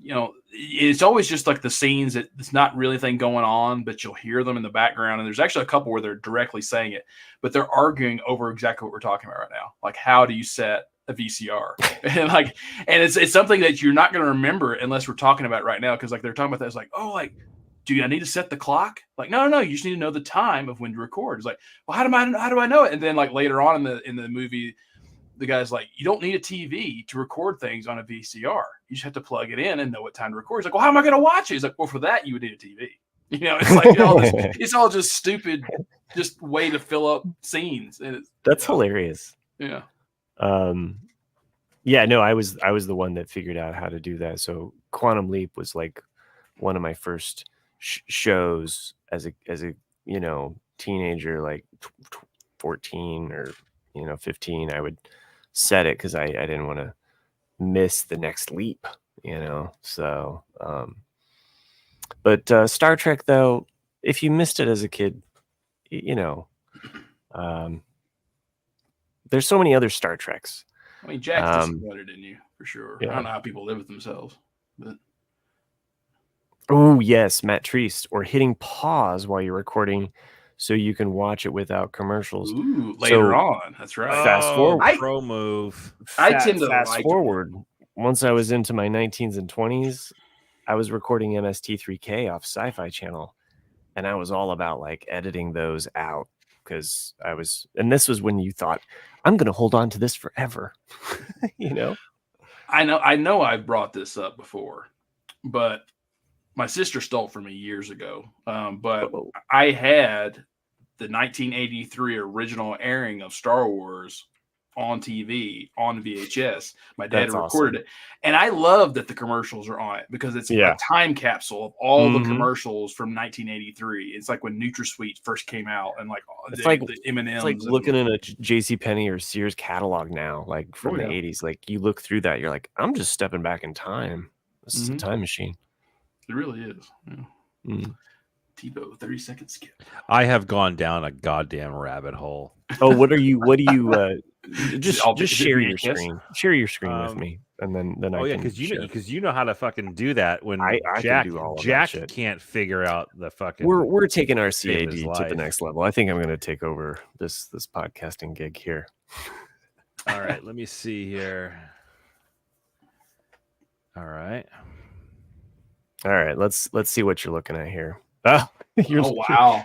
S1: you know, it's always just like the scenes that it's not really anything going on, but you'll hear them in the background. And there's actually a couple where they're directly saying it, but they're arguing over exactly what we're talking about right now. Like, how do you set a VCR? and it's something that you're not going to remember unless we're talking about it right now. Cause like they're talking about that. It's like, oh, like, do I need to set the clock? Like, no, you just need to know the time of when to record. It's like, well, how do I know it? And then like later on in the movie, the guy's like, you don't need a TV to record things on a VCR. You just have to plug it in and know what time to record. He's like, well, how am I going to watch it? He's like, well, for that, you would need a TV. You know, it's like it's all just stupid, just way to fill up scenes. And
S4: that's hilarious.
S1: Yeah.
S4: Yeah, no, I was the one that figured out how to do that. So Quantum Leap was like one of my first shows as a you know, teenager, like 14 or 15. I would set it because I didn't want to miss the next leap, you know. So but Star Trek, though, if you missed it as a kid, you know, there's so many other Star Treks.
S1: I mean, Jack disappointed, didn't you? For sure.
S4: Yeah.
S1: I don't know how people live with themselves, but
S4: oh yes, Matt Treese, or hitting pause while you're recording so you can watch it without commercials.
S1: Ooh, later on. That's right.
S4: Fast forward.
S2: Pro move.
S1: I tend to
S4: fast forward. Once I was into my 19s and 20s, I was recording MST3K off Sci-Fi Channel, and I was all about like editing those out because and this was when you thought, I'm going to hold on to this forever. You know?
S1: I know I've brought this up before, but my sister stole it from me years ago. But I had the 1983 original airing of Star Wars on TV on VHS. My dad recorded it, and I love that the commercials are on it because it's a time capsule of all the commercials from 1983. It's like when NutraSweet first came out, and like
S4: it's
S1: the
S4: like
S1: M&Ms.
S4: It's like looking in a JCPenney or Sears catalog now, like from the 80s. Like you look through that, you're like, I'm just stepping back in time. This is a time machine.
S1: It really is. Yeah. Tebow, 30-second skip.
S2: I have gone down a goddamn rabbit hole.
S4: Oh, what do you just share your screen. Share your screen with me. And then
S2: because you know how to fucking do that when
S4: I
S2: Jack
S4: can do all of
S2: Jack
S4: that shit.
S2: Can't figure out the fucking
S4: we're taking RCAD to the next level. I think I'm gonna take over this podcasting gig here.
S2: All right, let me see here. All right,
S4: let's see what you're looking at here.
S1: Oh wow.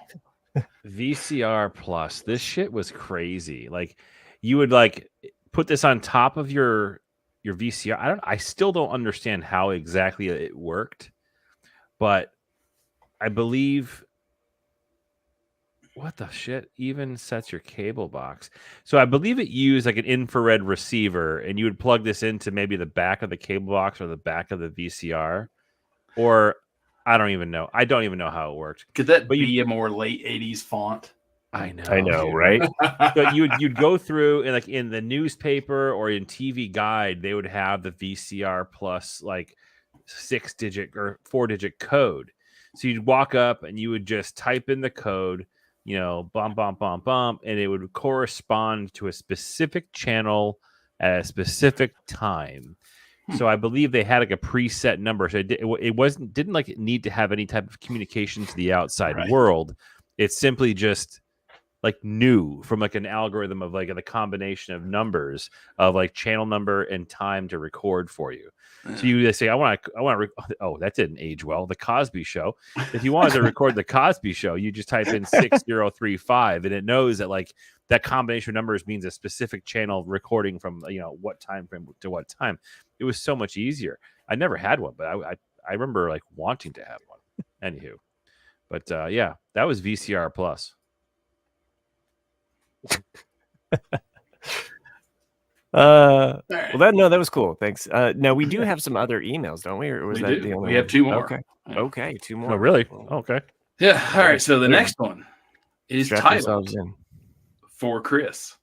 S2: VCR Plus. This shit was crazy. Like you would like put this on top of your VCR. I still don't understand how exactly it worked, but I believe what the shit even sets your cable box. So I believe it used like an infrared receiver, and you would plug this into maybe the back of the cable box or the back of the VCR, or I don't even know. I don't even know how it worked.
S1: Could that be a more late 80s font?
S2: I know,
S4: dude. Right?
S2: But you'd go through and like in the newspaper or in TV Guide, they would have the VCR Plus like 6-digit or 4-digit code. So you'd walk up and you would just type in the code, you know, bump, and it would correspond to a specific channel at a specific time. So I believe they had like a preset number. So it didn't like need to have any type of communication to the outside world. It's simply just like knew from like an algorithm of like the combination of numbers of like channel number and time to record for you. So you say, I want to. Oh, that didn't age well. The Cosby Show. If you wanted to record the Cosby Show, you just type in 6035, and it knows that like that combination of numbers means a specific channel recording from what time frame to what time. It was so much easier. I never had one, but I remember like wanting to have one. Anywho, but yeah, that was VCR Plus.
S4: Well, that was cool. Thanks. Now we do have some other emails, don't we? Or was that the only?
S1: We have two more.
S4: Okay, 2 more.
S2: Oh, really? Okay.
S1: Yeah. All right. So the next one is titled For Chris.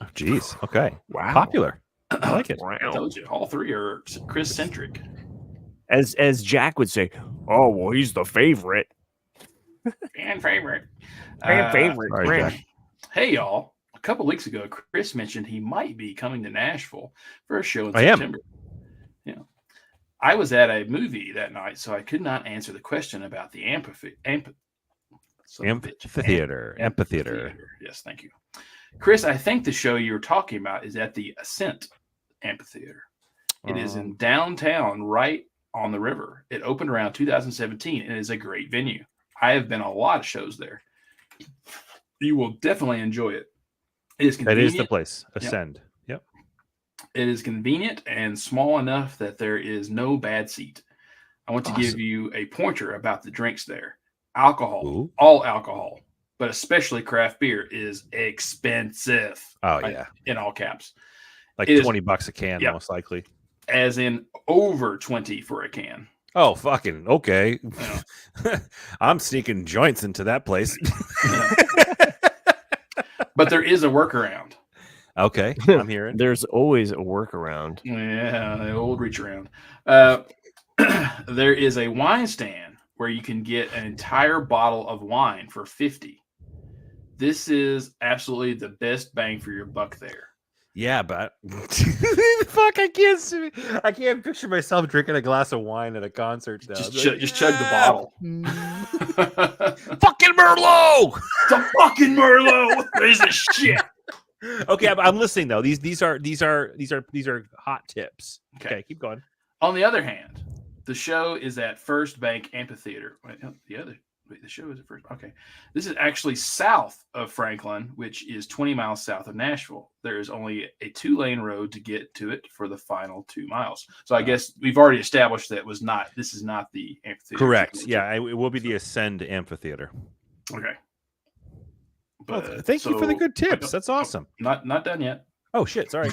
S2: Oh, geez. Okay.
S4: Wow.
S2: Popular. I like it.
S1: I told you, all three are Chris-centric.
S4: As Jack would say, oh, well, he's the favorite.
S1: Fan favorite.
S4: Fan favorite.
S2: Sorry, Jack.
S1: Hey, y'all. A couple weeks ago, Chris mentioned he might be coming to Nashville for a show in September. Yeah. I was at a movie that night, so I could not answer the question about the amphitheater. Yes, thank you. Chris, I think the show you were talking about is at the Ascent Amphitheater. It is in downtown, right on the river. It opened around 2017 and is a great venue. I have been a lot of shows there. You will definitely enjoy it. It is convenient.
S2: That is the place. Ascend. Yep.
S1: It is convenient and small enough that there is no bad seat. I want to give you a pointer about the drinks there. Alcohol, all alcohol, but especially craft beer is expensive.
S2: Oh, yeah.
S1: In all caps.
S2: Like $20 a can, most likely.
S1: As in over 20 for a can.
S2: Oh, fucking okay. Yeah. I'm sneaking joints into that place.
S1: But there is a workaround.
S2: Okay, I'm hearing.
S4: There's always a workaround.
S1: Yeah, the old reach around. There is a wine stand where you can get an entire bottle of wine for $50. This is absolutely the best bang for your buck there.
S2: Yeah, but fuck, I can't picture myself drinking a glass of wine at a concert now.
S1: Just chug the bottle.
S2: Fucking Merlot!
S1: The fucking Merlot! What is this shit?
S2: Okay, I'm listening though. These are hot tips. Okay, keep going.
S1: On the other hand, the show is at First Bank Amphitheater. The show is at First. Okay, this is actually south of Franklin, which is 20 miles south of Nashville. There is only a 2-lane road to get to it for the final 2 miles. So I guess we've already established that this is not the amphitheater.
S2: Correct. Yeah, it will be the Ascend Amphitheater.
S1: Okay.
S2: But, thank you for the good tips. That's awesome.
S1: Not done yet.
S2: Oh shit! Sorry.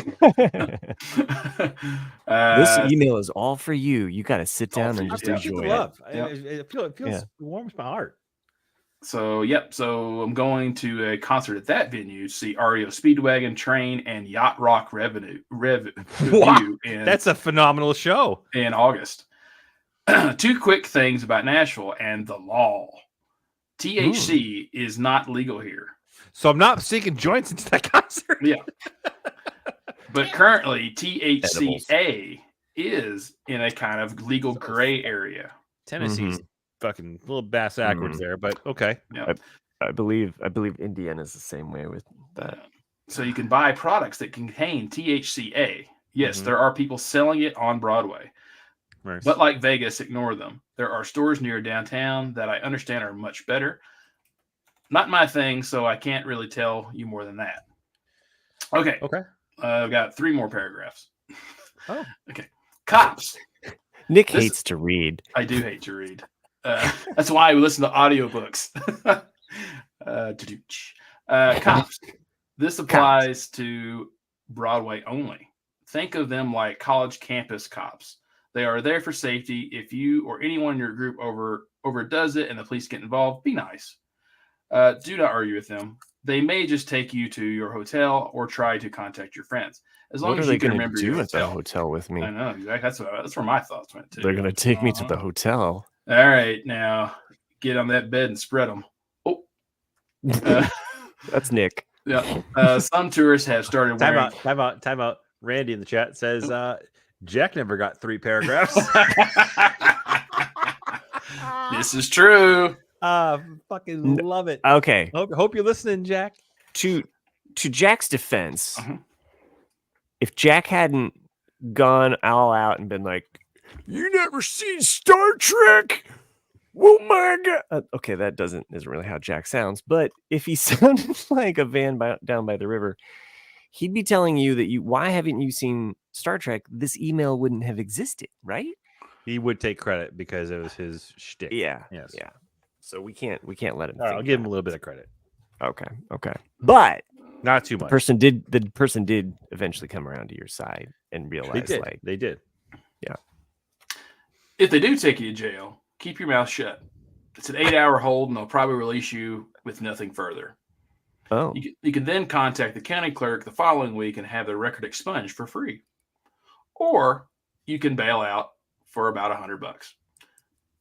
S4: This email is all for you. You got to sit down and just enjoy it.
S2: Love. It feels it warms my heart.
S1: So I'm going to a concert at that venue to see REO Speedwagon, Train, and Yacht Rock Review.
S2: Wow. That's a phenomenal show
S1: in August. 2 quick things about Nashville and the law. THC is not legal here.
S2: So I'm not sneaking joints into that concert.
S1: Yeah. But currently, THCA is in a kind of legal gray area.
S2: Tennessee's fucking a little bass backwards there, but okay.
S1: Yeah.
S4: I believe Indiana's the same way with that.
S1: So you can buy products that contain THCA. Yes, there are people selling it on Broadway. Nice. But like Vegas, ignore them. There are stores near downtown that I understand are much better. Not my thing, so I can't really tell you more than that. Okay. I've got 3 more paragraphs.
S2: Oh.
S1: Okay. Cops.
S4: Nick hates to read.
S1: I do hate to read. That's why we listen to audiobooks. Cops. This applies to Broadway only. Think of them like college campus cops. They are there for safety. If you or anyone in your group overdoes it and the police get involved, be nice. Do not argue with them. They may just take you to your hotel or try to contact your friends. As long as you can remember your hotel.
S4: What are they going to do at the hotel with me?
S1: I know, exactly. That's where my thoughts went too.
S4: They're going to take me to the hotel.
S1: All right, now get on that bed and spread them. Oh,
S4: that's Nick.
S1: Yeah. Some tourists have started wearing.
S2: Time out. Randy in the chat says Jack never got 3 paragraphs.
S1: This is true.
S2: Fucking love it.
S4: Okay.
S2: Hope you're listening, Jack.
S4: To Jack's defense, if Jack hadn't gone all out and been like, "You never seen Star Trek? Oh my god!" Okay, that isn't really how Jack sounds. But if he sounded like a van down by the river, he'd be telling you that why haven't you seen Star Trek? This email wouldn't have existed, right?
S2: He would take credit because it was his shtick.
S4: Yeah.
S2: Yes.
S4: Yeah. So we can't let him.
S2: All right, I'll give him a little bit of credit.
S4: Okay. But
S2: not too much.
S4: The person did eventually come around to your side and realize
S2: they did.
S4: Yeah.
S1: If they do take you to jail, keep your mouth shut. It's an 8-hour hold, and they'll probably release you with nothing further.
S4: Oh.
S1: You can then contact the county clerk the following week and have the record expunged for free. Or you can bail out for about $100.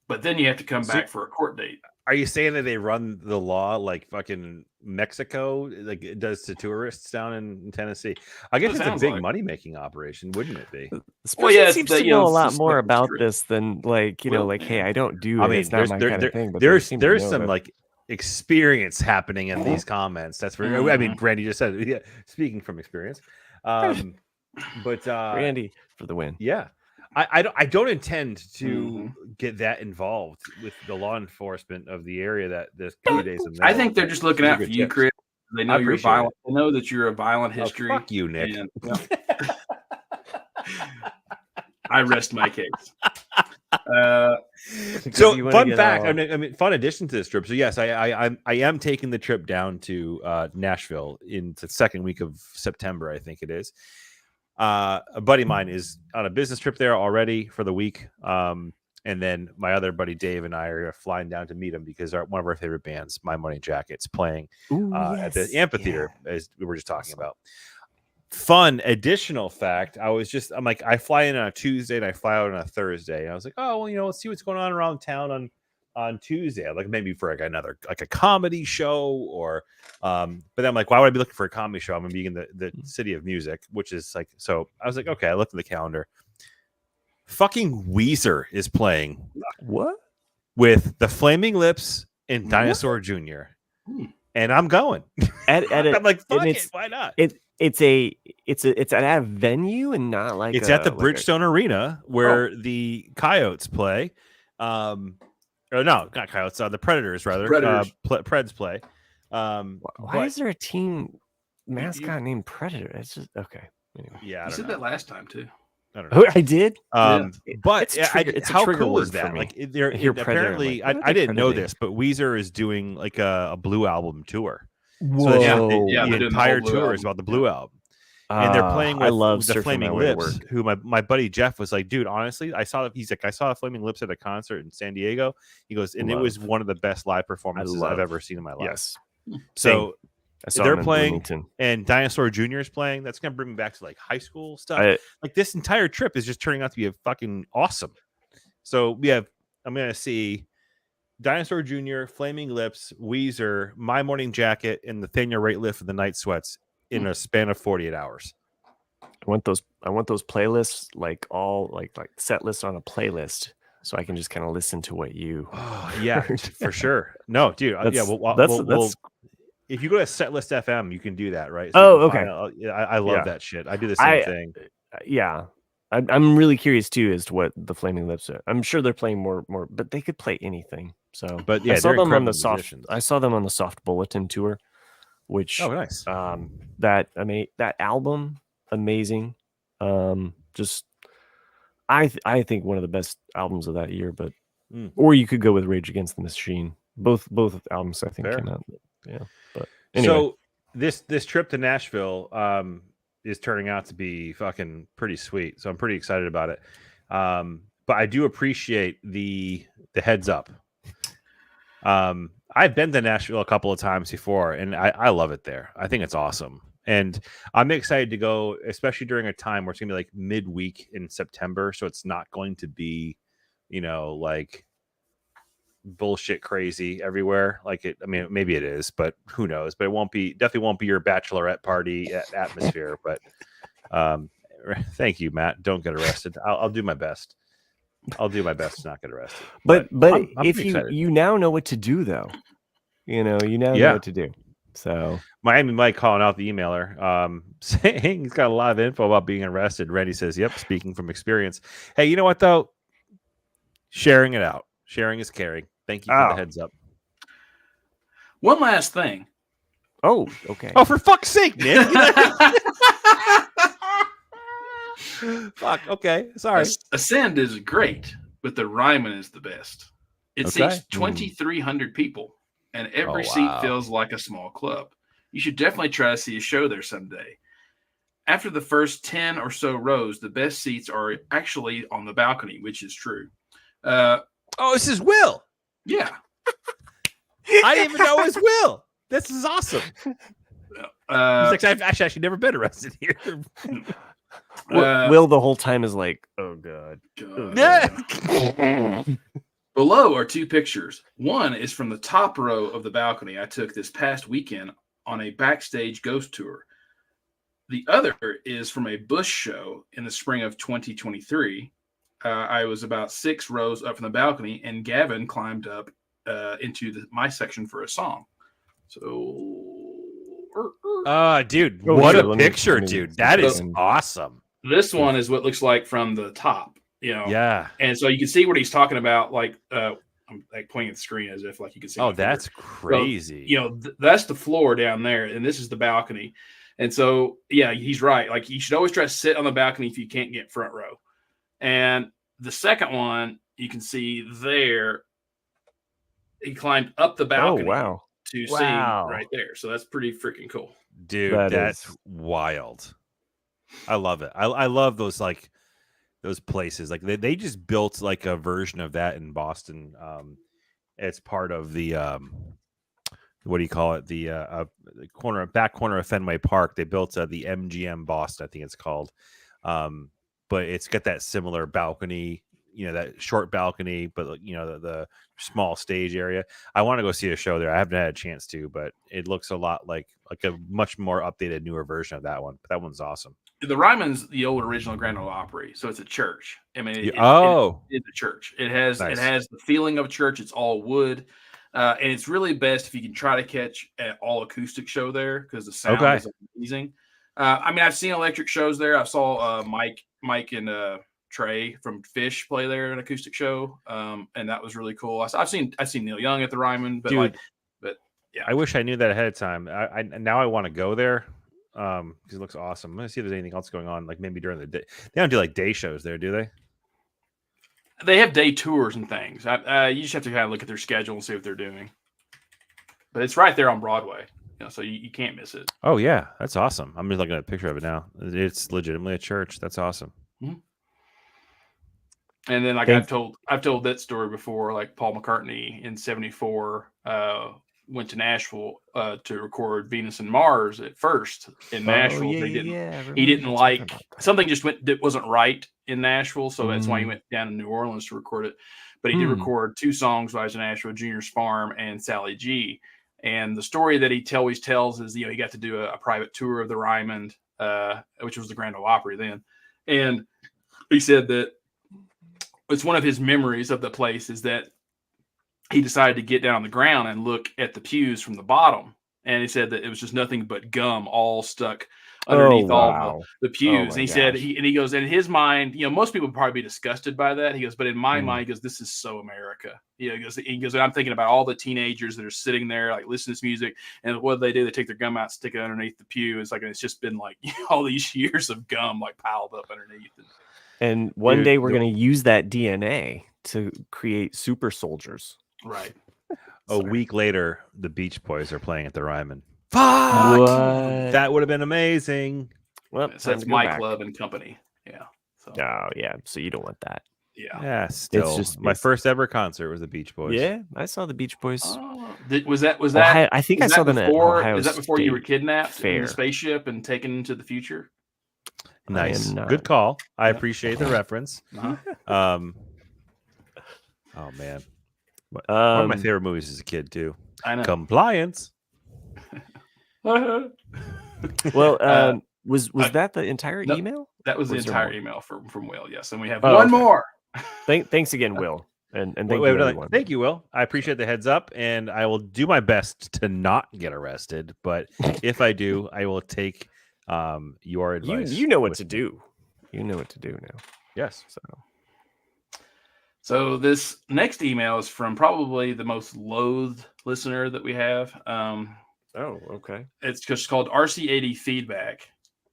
S1: But then you have to come back for a court date.
S2: Are you saying that they run the law like fucking Mexico, like it does to tourists down in Tennessee? I guess it's a big money-making operation, wouldn't it be?
S4: It seems to know a lot more about this than hey, I don't do it. It's not my kind of thing. But
S2: there's some like experience happening in these comments. That's for I mean, Randy just said, yeah, speaking from experience. But
S4: Randy for the win.
S2: Yeah. I don't intend to get that involved with the law enforcement of the area that this 2 days.
S1: I think they're just looking out for you, Chris. They know you're violent. They know that you're a violent history.
S2: Fuck you, Nick.
S1: And, I rest my case.
S2: So fun fact. I mean, fun addition to this trip. So yes, I am taking the trip down to Nashville in the second week of September. I think it is. A buddy of mine is on a business trip there already for the week. And then my other buddy Dave and I are flying down to meet him because one of our favorite bands, My Morning Jacket's playing at the amphitheater, as we were just talking about. Fun additional fact. I'm like, I fly in on a Tuesday and I fly out on a Thursday. And I was like, oh, well, let's see what's going on around town on Tuesday. Like maybe for another a comedy show or but then I'm like, why would I be looking for a comedy show? I'm gonna be in the city of music, which is like, so I was like, okay, I looked at the calendar. Fucking Weezer is playing.
S4: What?
S2: With the Flaming Lips and Dinosaur Jr. And I'm going. I'm like, fuck it, why not?
S4: It's at a venue and not like
S2: it's at the Bridgestone Arena where the Coyotes play. Or no, not Coyotes. The Predators, rather. Preds play.
S4: Why is there a team mascot named Predator? It's just okay. Anyway.
S1: Yeah, you said that last time too.
S2: I don't know.
S4: I did.
S2: But how cool is that? Like, they're apparently, I didn't know this, but Weezer is doing like a Blue Album tour.
S4: Whoa!
S2: So the entire tour is about the Blue Album. And they're playing with the Flaming Lips, who my buddy Jeff was like, dude, honestly, I saw the Flaming Lips at a concert in San Diego. He goes, and it was one of the best live performances I've ever seen in my life.
S4: Yes.
S2: So they're playing, and Dinosaur Jr. is playing. That's going to bring me back to like high school stuff. Like this entire trip is just turning out to be a fucking awesome. So I'm going to see Dinosaur Jr., Flaming Lips, Weezer, My Morning Jacket, and Nathaniel Rateliff of the Night Sweats in a span of 48 hours.
S4: I want those playlists, like all like set lists on a playlist, so I can just kind of listen to what you.
S2: For sure. No, dude. We'll if you go to Setlist FM, you can do that, right?
S4: So okay.
S2: I love that shit. I do the same thing.
S4: Yeah. I'm really curious too as to what the Flaming Lips are. I'm sure they're playing more, but they could play anything. So,
S2: but yeah,
S4: I saw them on the Soft Bulletin tour, which
S2: nice.
S4: That album, amazing. Just I think one of the best albums of that year. But or you could go with Rage Against the Machine. Both albums I think came out. Yeah, but anyway.
S2: So this trip to Nashville is turning out to be fucking pretty sweet. So I'm pretty excited about it. But I do appreciate the heads up. I've been to Nashville a couple of times before, and I love it there. I think it's awesome. And I'm excited to go, especially during a time where it's going to be like midweek in September. So it's not going to be, like bullshit crazy everywhere. Like it, I mean, maybe it is, but who knows? But definitely won't be your bachelorette party atmosphere. But thank you, Matt. Don't get arrested. I'll do my best. I'll do my best to not get arrested.
S4: But I'm if you now know what to do, though, know what to do. So
S2: Miami Mike calling out the emailer, saying he's got a lot of info about being arrested. Randy says, "Yep, speaking from experience." Hey, you know what though? Sharing it out. Sharing is caring. Thank you for the heads up.
S1: One last thing.
S4: Oh, okay.
S2: Oh, for fuck's sake, Nick. Fuck. Okay. Sorry.
S1: Ascend is great, but the Ryman is the best. It seats 2,300 people, and every seat feels like a small club. You should definitely try to see a show there someday. After the first 10 or so rows, the best seats are actually on the balcony, which is true.
S2: This is Will.
S1: Yeah.
S2: I didn't even know it was Will. This is awesome. He's like, I've actually never been arrested here.
S4: Will the whole time is like, oh god.
S2: Yeah.
S1: Below are two pictures. One is from the top row of the balcony I took this past weekend on a backstage ghost tour. The other is from a Bush show in the spring of 2023. I was about 6 rows up from the balcony, and Gavin climbed up into my section for a song. So,
S2: dude, what a picture, dude. That is awesome.
S1: This one is what it looks like from the top,
S2: Yeah.
S1: And so you can see what he's talking about, like I'm like pointing at the screen as if like you can see.
S2: Oh, that's crazy.
S1: So, that's the floor down there, and this is the balcony. And so, yeah, he's right. Like, you should always try to sit on the balcony if you can't get front row. And the second one, you can see there, he climbed up the balcony to see right there. So that's pretty freaking cool.
S2: Dude, that's wild. I love it. I love those, like, those places. Like, they just built, like, a version of that in Boston. It's part of the... what do you call it? The back corner of Fenway Park. They built the MGM Boston, I think it's called. But it's got that similar balcony, that short balcony, but the small stage area. I want to go see a show there. I haven't had a chance to, but it looks a lot like a much more updated, newer version of that one. But that one's awesome.
S1: The Ryman's the old original Grand Ole Opry, so it's a church. I mean, it's a church. It has the feeling of a church. It's all wood. And it's really best if you can try to catch an all acoustic show there because the sound is amazing. I mean, I've seen electric shows there. I saw Mike and Trey from Fish play there an acoustic show, and that was really cool. I've seen Neil Young at the Ryman, but yeah,
S2: I wish I knew that ahead of time. I now I want to go there because it looks awesome. I'm gonna see if there's anything else going on, like maybe during the day. They don't do like day shows there, do they?
S1: They have day tours and things. You just have to kind of look at their schedule and see what they're doing. But it's right there on Broadway, so you can't miss it.
S2: Oh yeah, that's awesome. I'm just looking at a picture of it now. It's legitimately a church. That's awesome.
S1: Mm-hmm. And then, like, I've told that story before. Like, Paul McCartney in '74 went to Nashville to record Venus and Mars at first in Nashville. He didn't like something that wasn't right in Nashville, so that's why he went down to New Orleans to record it. But he did record 2 songs while he was in Nashville: Junior's Farm and Sally G. And the story that he always tells is, he got to do a private tour of the Ryman, which was the Grand Ole Opry then. And he said that it's one of his memories of the place is that he decided to get down on the ground and look at the pews from the bottom. And he said that it was just nothing but gum all stuck underneath all the pews. And he said, he goes, in his mind, most people would probably be disgusted by that. He goes, but in my mind, he goes, this is so America. He goes, and I'm thinking about all the teenagers that are sitting there, like, listening to this music. And what do? They take their gum out, stick it underneath the pew. It's like, it's just been like all these years of gum, like, piled up underneath.
S4: And one day we're going to use that DNA to create super soldiers.
S1: Right.
S2: A week later, the Beach Boys are playing at the Ryman. Fuck! What? That would have been amazing.
S1: Well, so that's Mike Love and Company. Yeah.
S4: So. Oh, yeah. So you don't want that.
S1: Yeah.
S2: Yeah. Still, it's just my first ever concert was the Beach Boys.
S4: Yeah, I saw the Beach Boys.
S1: Was that?
S4: I think I saw them at Ohio
S1: Is that before
S4: State
S1: you were kidnapped
S4: Fair.
S1: in the spaceship and taken into the future?
S2: Nice. Good call. I appreciate the reference. Oh man. One of my favorite movies as a kid too.
S1: I know.
S2: Compliance.
S4: Well, was that the entire email?
S1: That was the entire email from Will. Yes, and we have one more.
S4: Thanks again, Will, and thank you, everyone.
S2: Thank you, Will. I appreciate the heads up, and I will do my best to not get arrested. But if I do, I will take your advice.
S4: You know what to do. You know what to do now.
S2: Yes.
S1: So this next email is from probably the most loathed listener that we have.
S4: Oh, okay.
S1: It's just called RCAD Feedback.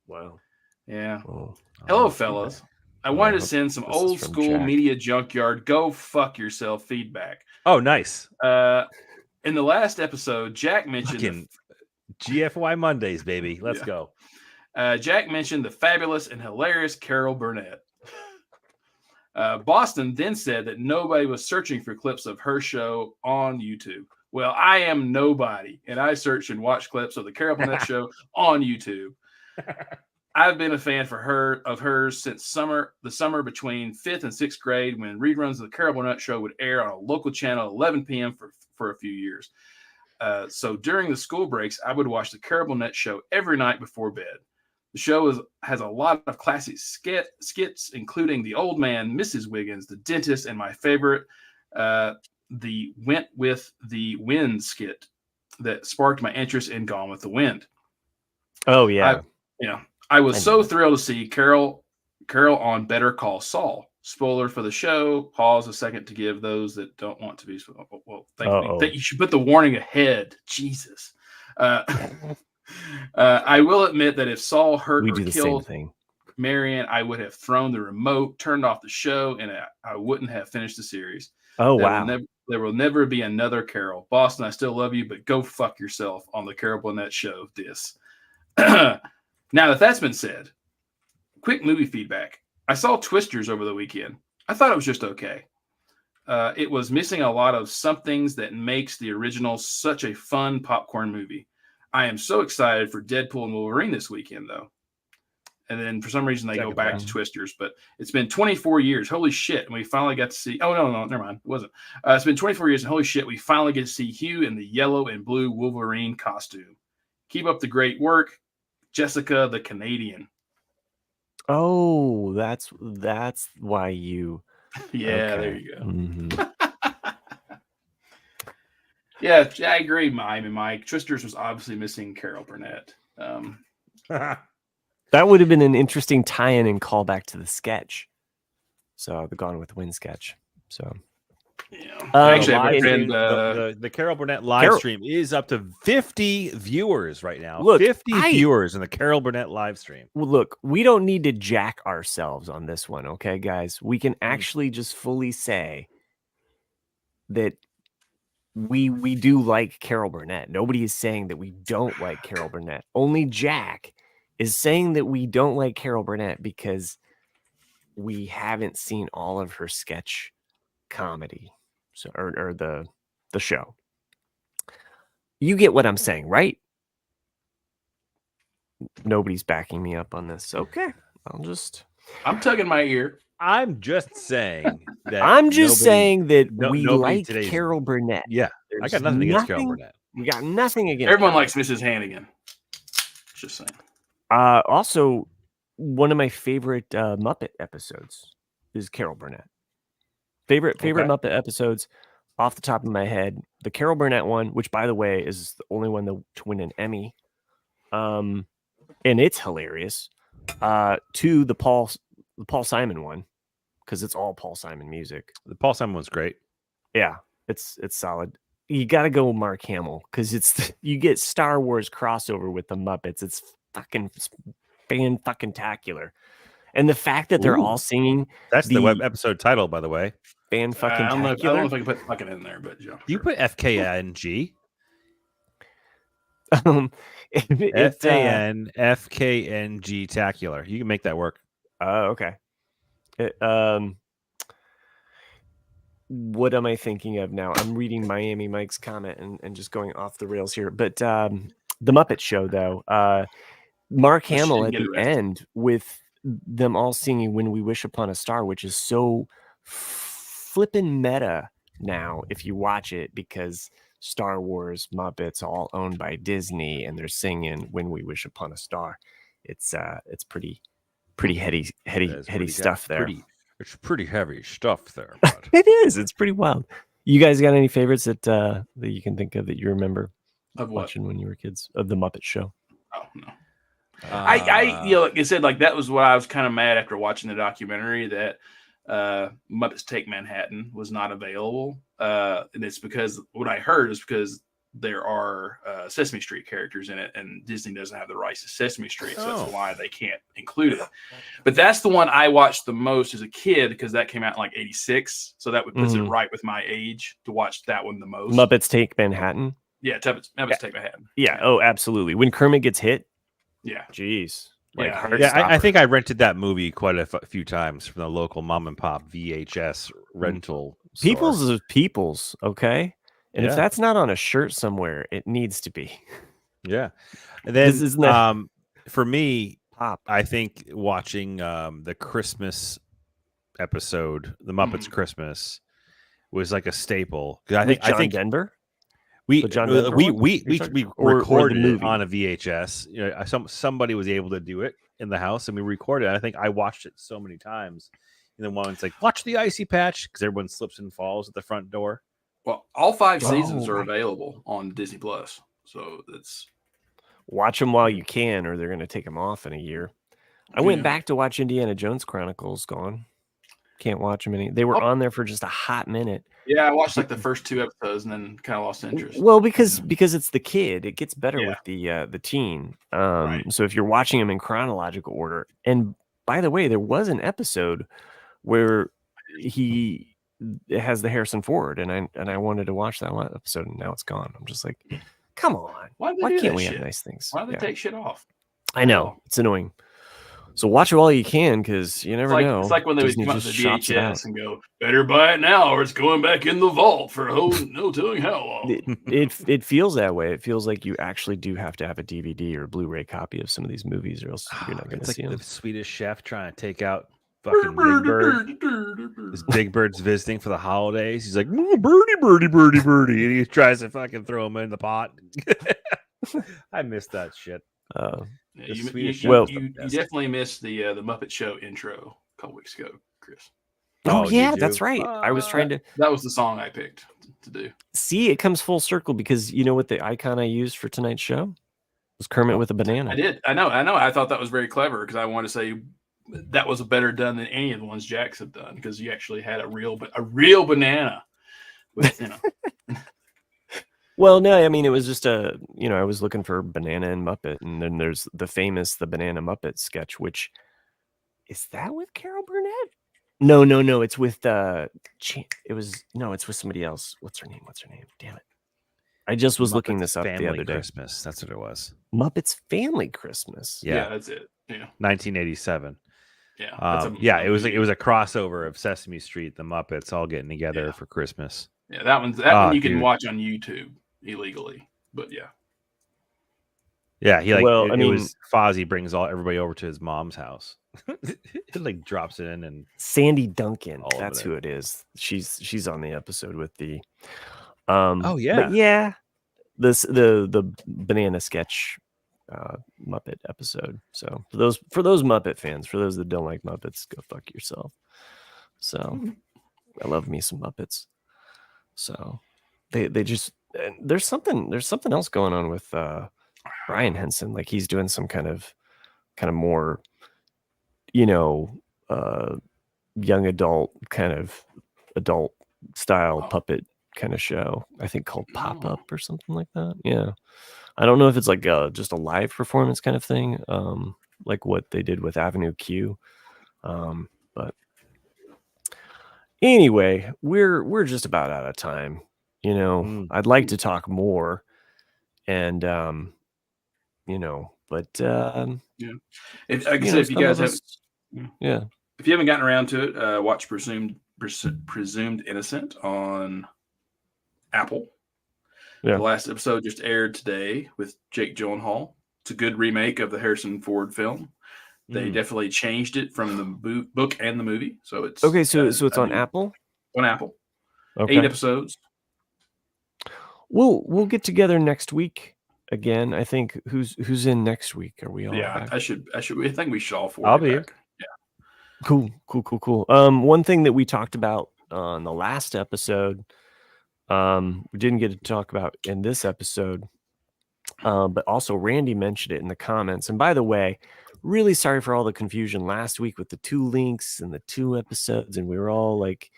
S4: Wow.
S1: Yeah. Oh, hello, fellas. I wanted to send some old school media junkyard go fuck yourself feedback.
S2: Oh, nice.
S1: In the last episode, Jack mentioned
S2: GFY Mondays, baby. Let's go.
S1: Jack mentioned the fabulous and hilarious Carol Burnett. Boston then said that nobody was searching for clips of her show on YouTube. Well, I am nobody, and I searched and watched clips of the Carol Burnett show on YouTube. I've been a fan of hers since the summer between 5th and 6th grade, when reruns of the Carol Burnett show would air on a local channel at 11 p.m. for a few years. So during the school breaks, I would watch the Carol Burnett show every night before bed. The show has a lot of classic skits, including The Old Man, Mrs. Wiggins, The Dentist, and my favorite, the Went with the Wind skit that sparked my interest in Gone with the Wind.
S4: Oh, yeah.
S1: I was so thrilled to see Carol on Better Call Saul. Spoiler for the show. Pause a second to give those that don't want to be. Well, you should put the warning ahead. Jesus. I will admit that if Saul hurt or killed Marianne, I would have thrown the remote, turned off the show, and I wouldn't have finished the series.
S4: Oh, wow.
S1: There will never be another Carol. Boston, I still love you, but go fuck yourself on the Carol Burnett show. Now that that's been said, quick movie feedback. I saw Twisters over the weekend. I thought it was just okay. It was missing a lot of some things that makes the original such a fun popcorn movie. I am so excited for Deadpool and Wolverine this weekend, though. And then for some reason they go back to Twisters, but it's been 24 years. Holy shit. And we finally got to see, no, never mind. It wasn't. It's been 24 years and holy shit, we finally get to see Hugh in the yellow and blue Wolverine costume. Keep up the great work. Jessica the Canadian.
S4: Oh, that's why you.
S1: Yeah, okay. There you go.
S4: Mm-hmm.
S1: Yeah, I agree, Mike. Twisters was obviously missing Carol Burnett.
S4: That would have been an interesting tie-in and callback to the sketch. So the Gone with the Wind sketch. So
S1: yeah,
S2: actually, the Carol Burnett live stream is up to 50 viewers right now.
S4: Look,
S2: 50 viewers in the Carol Burnett live stream.
S4: Well, look, we don't need to jack ourselves on this one, okay, guys? We can actually just fully say that we do like Carol Burnett. Nobody is saying that we don't like Carol Burnett. Only Jack is saying that we don't like Carol Burnett because we haven't seen all of her sketch comedy, so or the show. You get what I'm saying, right? Nobody's backing me up on this. Okay,
S1: I'm tugging my ear.
S2: I'm just saying that
S4: we like Carol Burnett.
S2: Yeah, I got nothing against Carol Burnett.
S4: We got nothing against.
S1: Everyone likes Mrs. Hannigan. Just saying.
S4: Also, one of my favorite Muppet episodes is Carol Burnett. Favorite Muppet episodes off the top of my head. The Carol Burnett one, which by the way is the only one to win an Emmy. And it's hilarious. To the Paul Simon one, because it's all Paul Simon music.
S2: The Paul Simon one's great.
S4: Yeah, it's solid. You got to go Mark Hamill because you get Star Wars crossover with the Muppets. It's fucking fan-fucking-tacular. And the fact that they're all singing.
S2: That's the web episode title, by the way.
S4: Fan-fucking-tacular.
S1: I don't know if I can put fucking in there, but yeah.
S2: You put FKNG. FANFKNG tacular. You can make that work.
S4: Okay. What am I thinking of now? I'm reading Miami Mike's comment and just going off the rails here. But the Muppet Show, though, Mark Hamill at the end with them all singing "When We Wish Upon a Star," which is so flippin' meta now if you watch it, because Star Wars, Muppets, all owned by Disney, and they're singing "When We Wish Upon a Star." It's pretty heady stuff there.
S2: It's pretty heavy stuff there.
S4: It is. It's pretty wild. You guys got any favorites that you can think of that you remember watching when you were kids of the Muppet Show?
S1: Oh no. Like I said, like that was what I was kind of mad after watching the documentary that Muppets Take Manhattan was not available. And it's because what I heard is because there are Sesame Street characters in it, and Disney doesn't have the rights to Sesame Street, so that's why they can't include it. But that's the one I watched the most as a kid because that came out in like '86, so that puts it right with my age to watch that one the most.
S4: Muppets Take Manhattan.
S1: Yeah, Muppets Take Manhattan.
S4: Yeah. Oh, absolutely. When Kermit gets hit.
S1: Yeah.
S4: Jeez. Like
S2: I think I rented that movie quite a few times from the local mom and pop VHS rental.
S4: People's is people's, okay? And if that's not on a shirt somewhere, it needs to be.
S2: Yeah. And then for me, I think watching the Christmas episode, the Muppets Christmas, was like a staple. I think
S4: Denver.
S2: We recorded it on a VHS. You know, somebody was able to do it in the house, and we recorded it. I think I watched it so many times. And then one's like, "Watch the Icy Patch," because everyone slips and falls at the front door.
S1: Well, all 5 seasons are available on Disney Plus, so it's
S4: watch them while you can, or they're going to take them off in a year. I went back to watch Indiana Jones Chronicles. Gone. Can't watch them any. They were on there for just a hot minute.
S1: Yeah, I watched like the first 2 episodes and then kind of lost interest.
S4: Well, because it's the kid, it gets better with the teen. So if you're watching them in chronological order, and by the way, there was an episode where it has the Harrison Ford, and I wanted to watch that episode, and now it's gone. I'm just like, come on, why can't we have nice things?
S1: Why do they take shit off?
S4: I know it's annoying. So watch it while you can, because you never know.
S1: It's like when they would come out to the VHS and go, better buy it now or it's going back in the vault for no telling how long.
S4: It feels that way. It feels like you actually do have to have a DVD or a Blu-ray copy of some of these movies, or else you're not going to see them.
S2: The Swedish Chef trying to take out fucking Big Bird. This Big Bird's visiting for the holidays. He's like, birdie. And he tries to fucking throw him in the pot. I missed that shit.
S1: You definitely missed the Muppet Show intro a couple weeks ago, Chris.
S4: Oh yeah, that's right. I was trying to.
S1: That was the song I picked to do.
S4: See, it comes full circle, because you know what the icon I used for tonight's show was Kermit with a banana.
S1: I did. I know. I thought that was very clever, because I want to say that was better done than any of the ones Jax have done, because you actually had a real banana. With,
S4: Well, no, I mean, it was just I was looking for Banana and Muppet, and then there's the famous The Banana Muppet sketch, which is that with Carol Burnett? No, it's with it's with somebody else. What's her name? Damn it. I just was looking this up the other day.
S2: Christmas. That's what it was.
S4: Muppets Family Christmas.
S1: Yeah, that's it. Yeah.
S2: 1987.
S1: Yeah.
S2: It was a crossover of Sesame Street, the Muppets all getting together for Christmas.
S1: Yeah, that one you can watch on YouTube illegally, but yeah.
S2: Yeah, it was Fozzie brings everybody over to his mom's house. It like drops it in, and
S4: Sandy Duncan. That's who it is. She's on the episode with the the banana sketch Muppet episode. So for those Muppet fans, for those that don't like Muppets, go fuck yourself. So I love me some Muppets. So they just there's something else going on with Brian Henson. Like he's doing some kind of more, young adult style puppet kind of show. I think called Pop Up or something like that. Yeah, I don't know if it's like just a live performance kind of thing, like what they did with Avenue Q. But anyway, we're just about out of time. I'd like to talk more, and but
S1: if you guys have, if you haven't gotten around to it, watch Presumed Innocent on Apple. The last episode just aired today with Jake Gyllenhaal. It's a good remake of the Harrison Ford film. They definitely changed it from the book and the movie, so it's
S4: okay. So it's on Apple.
S1: On Apple, 8 episodes.
S4: We'll get together next week again. I think who's in next week? Are we all?
S1: Yeah,
S4: back?
S1: I should. I think we should all 4.
S2: I'll be here.
S1: Yeah.
S4: Cool. One thing that we talked about on the last episode, we didn't get to talk about in this episode, but also Randy mentioned it in the comments. And by the way, really sorry for all the confusion last week with the 2 links and the 2 episodes, and we were all like.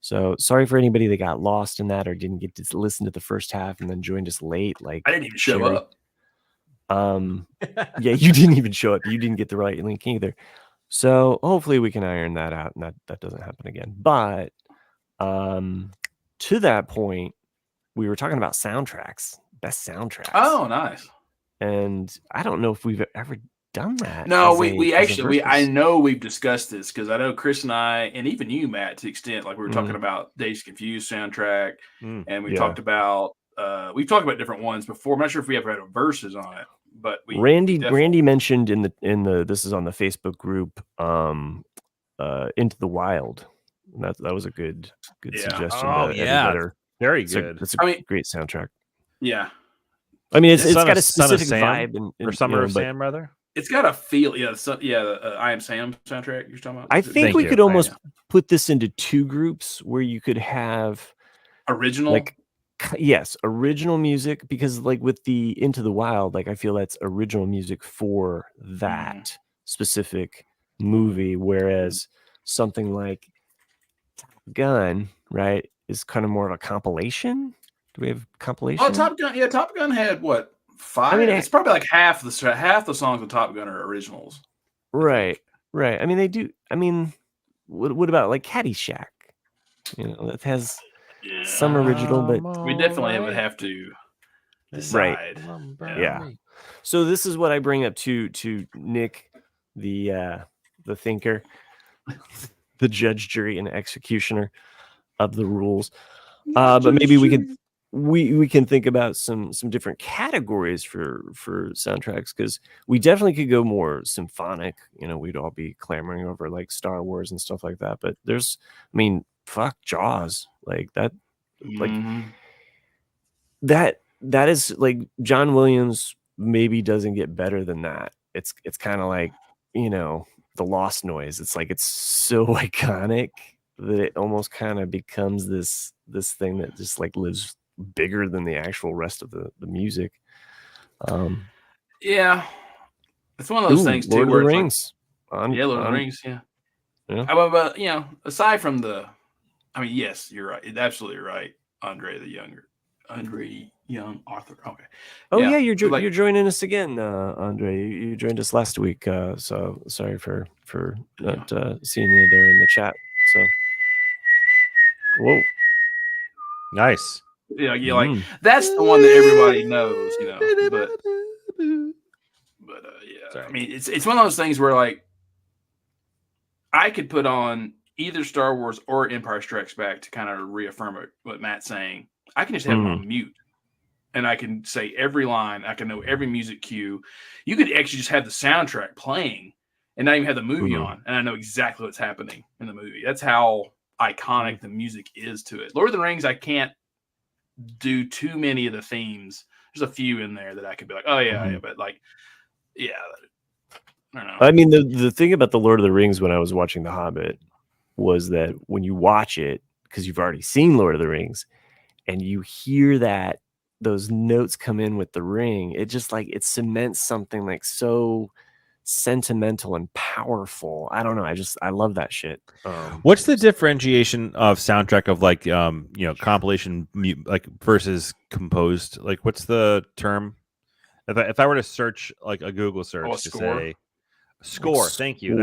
S4: So sorry for anybody that got lost in that or didn't get to listen to the first half and then joined us late. Like
S1: I didn't even show up.
S4: Yeah, you didn't even show up. You didn't get the right link either. So hopefully we can iron that out and that doesn't happen again. But to that point, we were talking about soundtracks, best soundtracks.
S1: Oh, nice.
S4: And I don't know if we've ever done that.
S1: No, I know we've discussed this because I know Chris and I, and even you, Matt, to the extent like we were talking about Days Confused soundtrack, and we talked about we've talked about different ones before. I'm not sure if we ever had a verses on it, but
S4: Randy mentioned in the this is on the Facebook group, Into the Wild. That was a good suggestion.
S2: Oh yeah, very good.
S4: That's a great soundtrack.
S1: Yeah,
S4: I mean, it's got a specific vibe,
S2: or Summer of Sam, rather.
S1: It's got a feel. Yeah, I Am Sam soundtrack you're talking about.
S4: I think we could almost put this into two groups where you could have
S1: original,
S4: original music, because like with the Into the Wild, like I feel that's original music for that specific movie, whereas something like Top Gun, right, is kind of more of a compilation. Do we have compilation?
S1: Oh, Top Gun. Yeah, Top Gun had what, 5? I mean, it's probably like half the songs of Top Gun are originals.
S4: Right. I mean, they do. I mean, what about like Caddyshack? You know, that has some original, but
S1: we definitely would have to decide.
S4: Right. Yeah. So this is what I bring up to Nick, the thinker, the judge, jury, and executioner of the rules. But maybe we can think about some different categories for soundtracks, because we definitely could go more symphonic. You know, we'd all be clamoring over like Star Wars and stuff like that. But fuck Jaws, like that, like that is like John Williams maybe doesn't get better than that. It's kind of like, you know, The Lost Noise. It's like it's so iconic that it almost kind of becomes this thing that just like lives bigger than the actual rest of the music.
S1: Yeah, it's one of those things too.
S4: Lord of the Rings.
S1: Lord of the Rings. Yeah. But you know, aside from yes, you're right. It's absolutely right. Andre Young Arthur. Okay.
S4: Oh yeah, you're joining us again, Andre. You joined us last week. So sorry for not seeing you there in the chat. So, whoa,
S2: nice.
S1: Yeah, like that's the one that everybody knows, you know. But yeah, sorry. I mean, it's one of those things where like I could put on either Star Wars or Empire Strikes Back to kind of reaffirm what Matt's saying. I can just have it on mute, and I can say every line. I can know every music cue. You could actually just have the soundtrack playing and not even have the movie on, and I know exactly what's happening in the movie. That's how iconic the music is to it. Lord of the Rings, I can't do too many of the themes. There's a few in there that I could be like, oh yeah, but like, yeah, I don't know.
S4: I mean, the thing about the Lord of the Rings when I was watching The Hobbit was that when you watch it, because you've already seen Lord of the Rings, and you hear that those notes come in with the ring, it just like it cements something like so sentimental and powerful. I don't know. I love that shit.
S2: What's the differentiation of soundtrack of like compilation like versus composed? Like, what's the term? If I were to search like a Google search to say score, like thank you.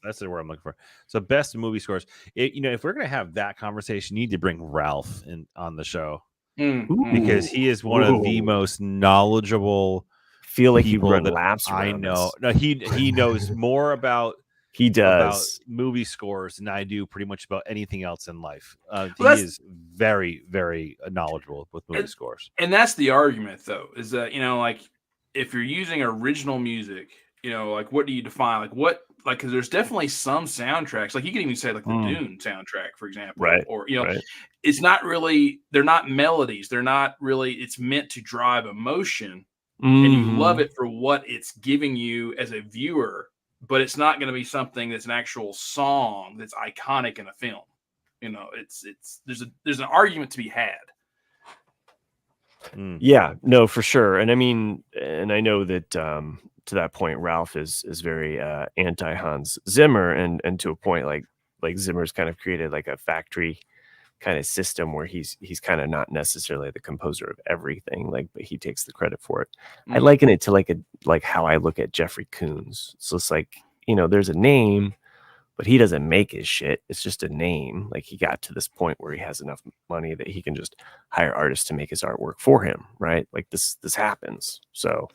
S2: That's the word I'm looking for. So best movie scores. If we're gonna have that conversation, you need to bring Ralph on the show because he is one of the most knowledgeable.
S4: Feel like you run laps.
S2: I know. No, he knows more about about movie scores than I do pretty much about anything else in life. He is very, very knowledgeable with movie scores.
S1: And that's the argument, though, is that like if you're using original music, like what do you define? Because there's definitely some soundtracks, like you can even say like the Dune soundtrack, for example,
S4: right?
S1: Or it's not really. They're not melodies. They're not really. It's meant to drive emotion. And you love it for what it's giving you as a viewer, but it's not going to be something that's an actual song that's iconic in a film. There's an argument to be had.
S4: Yeah, no, for sure. And I mean, and I know that to that point, Ralph is very anti Hans Zimmer, and to a point, like Zimmer's kind of created like a factory kind of system where he's kind of not necessarily the composer of everything, but he takes the credit for it. I liken it to like how I look at Jeffrey Coons. So it's like, there's a name, but he doesn't make his shit. It's just a name. Like he got to this point where he has enough money that he can just hire artists to make his artwork for him, right? Like this happens. So,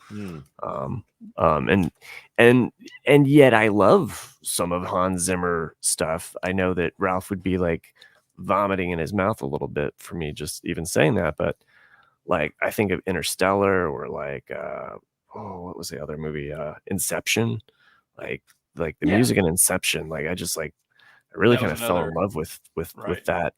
S4: and yet I love some of Hans Zimmer stuff. I know that Ralph would be like vomiting in his mouth a little bit for me just even saying that, but like I think of Interstellar or like what was the other movie? Inception. Like the music in Inception, like I really kind of fell in love with that,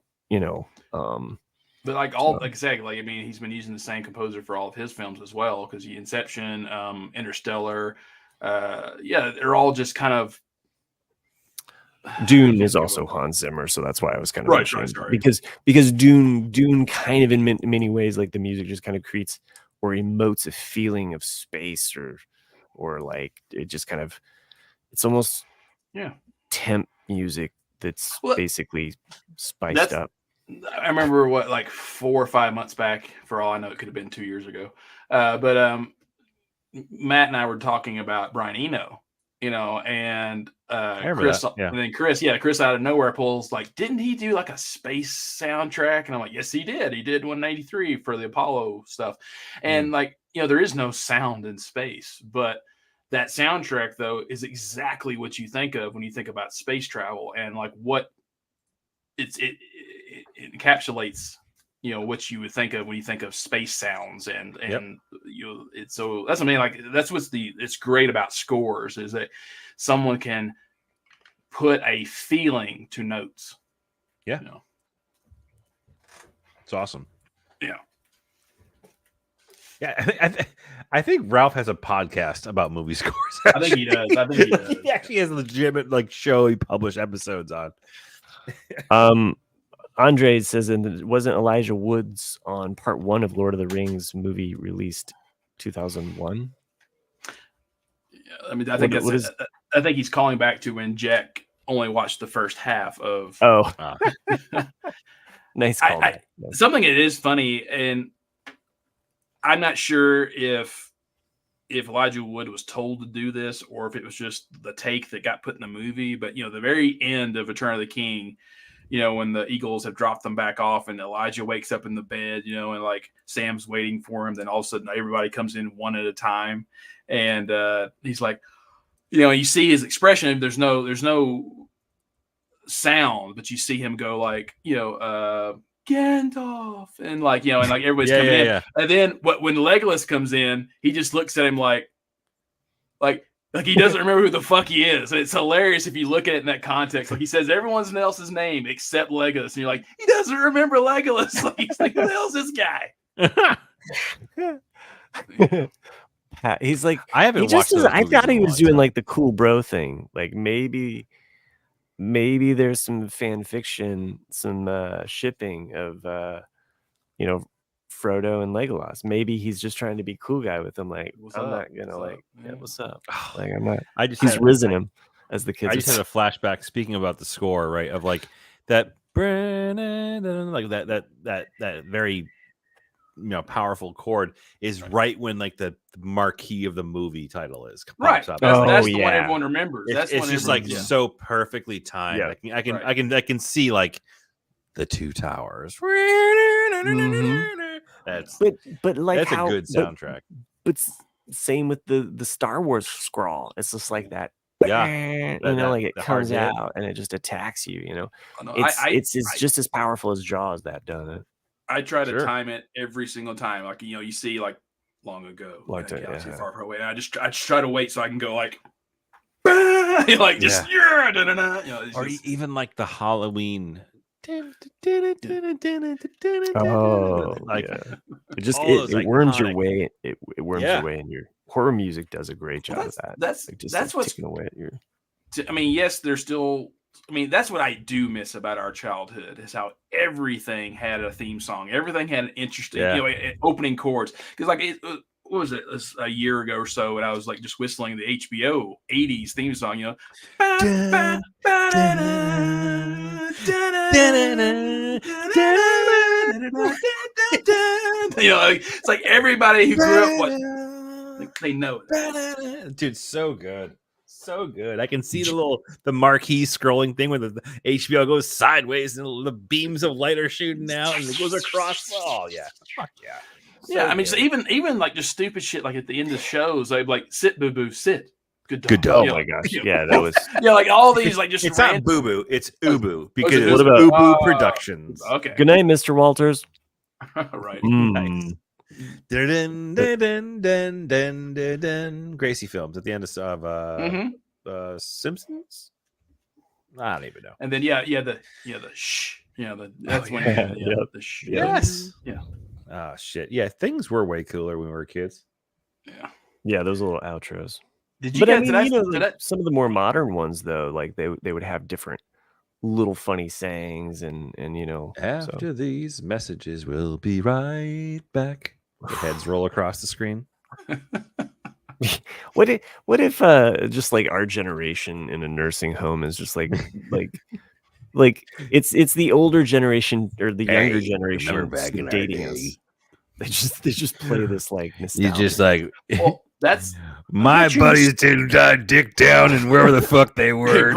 S1: But like exactly, I mean, he's been using the same composer for all of his films as well, because Inception, Interstellar, they're all just kind of.
S4: Dune is also Hans Zimmer, so that's why I was kind of mentioning because Dune kind of in many ways, like the music just kind of creates or emotes a feeling of space or like it just kind of. It's almost temp music that's basically spiced up.
S1: I remember like 4 or 5 months back, for all I know, it could have been 2 years ago. But Matt and I were talking about Brian Eno, and Chris, and then Chris out of nowhere pulls like, didn't he do like a space soundtrack? And I'm like, yes, he did. He did 193 for the Apollo stuff. And like, there is no sound in space, but that soundtrack, though, is exactly what you think of when you think about space travel, and like what it encapsulates, what you would think of when you think of space sounds, and it's so that's something like that's it's great about scores, is that someone can put a feeling to notes.
S2: Yeah, it's awesome.
S1: Yeah.
S2: Yeah, I think Ralph has a podcast about movie scores.
S1: I think he does.
S2: He actually has a legitimate like show he published episodes on.
S4: Andre says, and wasn't Elijah Woods on part 1 of Lord of the Rings movie released 2001?
S1: Yeah, I mean, I think I think he's calling back to when Jack only watched the first half of.
S4: Oh, nice call.
S1: Something that is funny, and I'm not sure if Elijah Wood was told to do this or if it was just the take that got put in the movie. But, the very end of Return of the King, when the Eagles have dropped them back off and Elijah wakes up in the bed, and like Sam's waiting for him. Then all of a sudden everybody comes in one at a time. And he's like, you see his expression. There's no sound, but you see him go like, Gandalf, and like and like everybody's coming in. Yeah. And then when Legolas comes in, he just looks at him like he doesn't remember who the fuck he is. And it's hilarious if you look at it in that context. Like he says everyone else's name except Legolas, and you're like, he doesn't remember Legolas. Like he's like, who the hell's this guy?
S4: He's like,
S2: I haven't watched.
S4: I thought he was doing like the cool bro thing. Like maybe there's some fan fiction, some shipping of Frodo and Legolas. Maybe he's just trying to be cool guy with them. Like, I'm not gonna what's up? Like, I'm not. He's risen him, as the kids.
S2: I just had a flashback. Speaking about the score, right? Of like that, like that very powerful chord is right when like the marquee of the movie title is
S1: right.
S2: Up.
S1: That's the one everyone remembers.
S2: It's just like so perfectly timed. Yeah. I can see like the two towers. That's
S4: but like
S2: that's a good soundtrack.
S4: But same with the Star Wars scrawl. It's just like that.
S2: Yeah,
S4: like it comes out and it just attacks you. It's just as powerful as Jaws that does it.
S1: I try to time it every single time. Like, you see like long ago, galaxy far, far away. And I just try to wait so I can go like, like just
S2: or even like the Halloween.
S4: Oh, like it just it worms your way. It worms your way, and your horror music does a great job of that.
S1: That's what's taking away at your. I mean, yes, there's still. I mean, that's what I do miss about our childhood is how everything had a theme song. Everything had an interesting, opening chords. Because like, what was it, a year ago or so, and I was like just whistling the HBO 80s theme song, it's like everybody who grew up, they know it.
S2: Dude, so good. So good. I can see the marquee scrolling thing where the HBO goes sideways and the beams of light are shooting out and it goes across. Oh yeah, fuck yeah.
S1: Yeah, I mean, so even like just stupid shit like at the end of shows, they'd be like, sit, boo boo, sit. Good dog.
S2: Good dog.
S4: Oh my gosh. Yeah, that was.
S1: Yeah, like all these like just.
S2: It's not boo boo. It's ubu because
S1: it
S2: it's
S4: about-
S2: Ubu Productions.
S1: Okay.
S4: Good night, Mr. Walters.
S1: Right.
S2: Nice. Dun, dun, dun, dun, dun, dun, dun. Gracie Films at the end of Simpsons. I don't even know.
S1: And then the shh. That's when the shh.
S2: Yes.
S1: Yeah.
S2: Oh shit. Yeah, things were way cooler when we were kids.
S1: Yeah.
S4: Yeah, those little outros.
S1: Did you
S4: But
S1: get
S4: I mean, some of the more modern ones though, like they would have different little funny sayings and
S2: After these messages, we'll be right back. The heads roll across the screen.
S4: What if just like our generation in a nursing home is just like it's the older generation or the younger generation dating us. They just play this like nostalgia.
S2: You just like
S1: that's
S2: my buddies didn't dick down and wherever the fuck they were.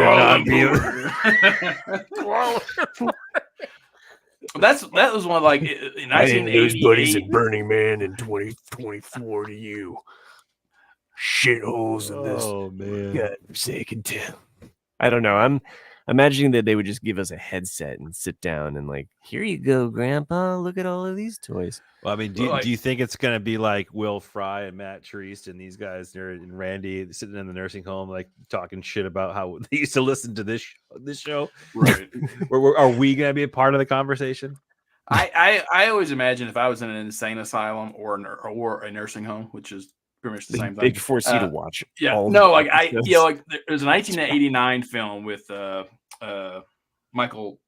S1: That was one like in 1988.
S4: at Burning Man in 2024 to you. Shitholes in this.
S2: Oh man.
S4: Godforsaken town. I don't know. I'm imagining that they would just give us a headset and sit down and like, here you go, Grandpa. Look at all of these toys.
S2: Well, I mean, do you think it's gonna be like Will Fry and Matt Treist and these guys and Randy sitting in the nursing home, like talking shit about how they used to listen to this show?
S1: Right.
S2: Are we gonna be a part of the conversation?
S1: I always imagine if I was in an insane asylum or a nursing home, which is pretty much the same thing.
S4: They force you to watch.
S1: Yeah.
S4: All
S1: No, like there's a 1989 film with Michael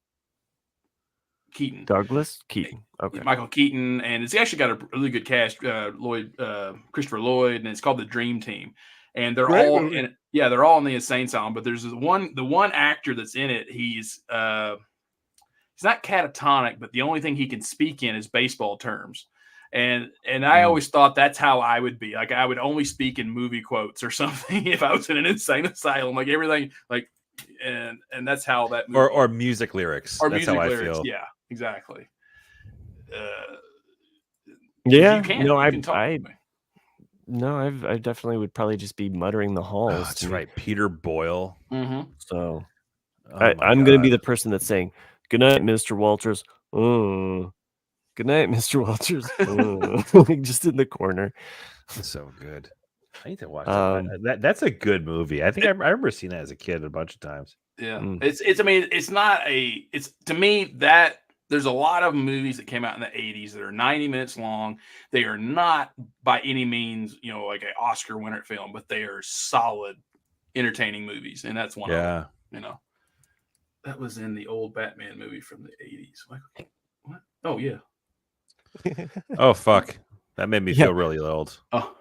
S1: Keaton.
S4: Douglas Keaton. Okay.
S1: Michael Keaton, and it's actually got a really good cast. Christopher Lloyd, and it's called The Dream Team. And they're all in the insane asylum. But there's the one actor that's in it. He's not catatonic, but the only thing he can speak in is baseball terms. And I always thought that's how I would be. Like I would only speak in movie quotes or something if I was in an insane asylum. Like everything, like and that's how that movie,
S2: or music lyrics.
S1: Or
S2: that's
S1: music
S2: how
S1: lyrics.
S2: I feel.
S1: Yeah, exactly.
S4: Yeah. I definitely would probably just be muttering the halls.
S2: Oh, that's right, Peter Boyle.
S1: Mm-hmm.
S4: So I'm going to be the person that's saying, "Good night, Mr. Walters." Good night, Mr. Walters. Just in the corner.
S2: That's so good. I need to watch that. That's a good movie. I think I remember seeing that as a kid a bunch of times.
S1: Yeah, it's. I mean, it's not a. It's to me that there's a lot of movies that came out in the 80s that are 90 minutes long. They are not by any means, like an Oscar winner film, but they are solid, entertaining movies, and that's one of them. That was in the old Batman movie from the 80s. Like, what? Oh yeah.
S2: Oh fuck! That made me feel really old.
S1: Oh,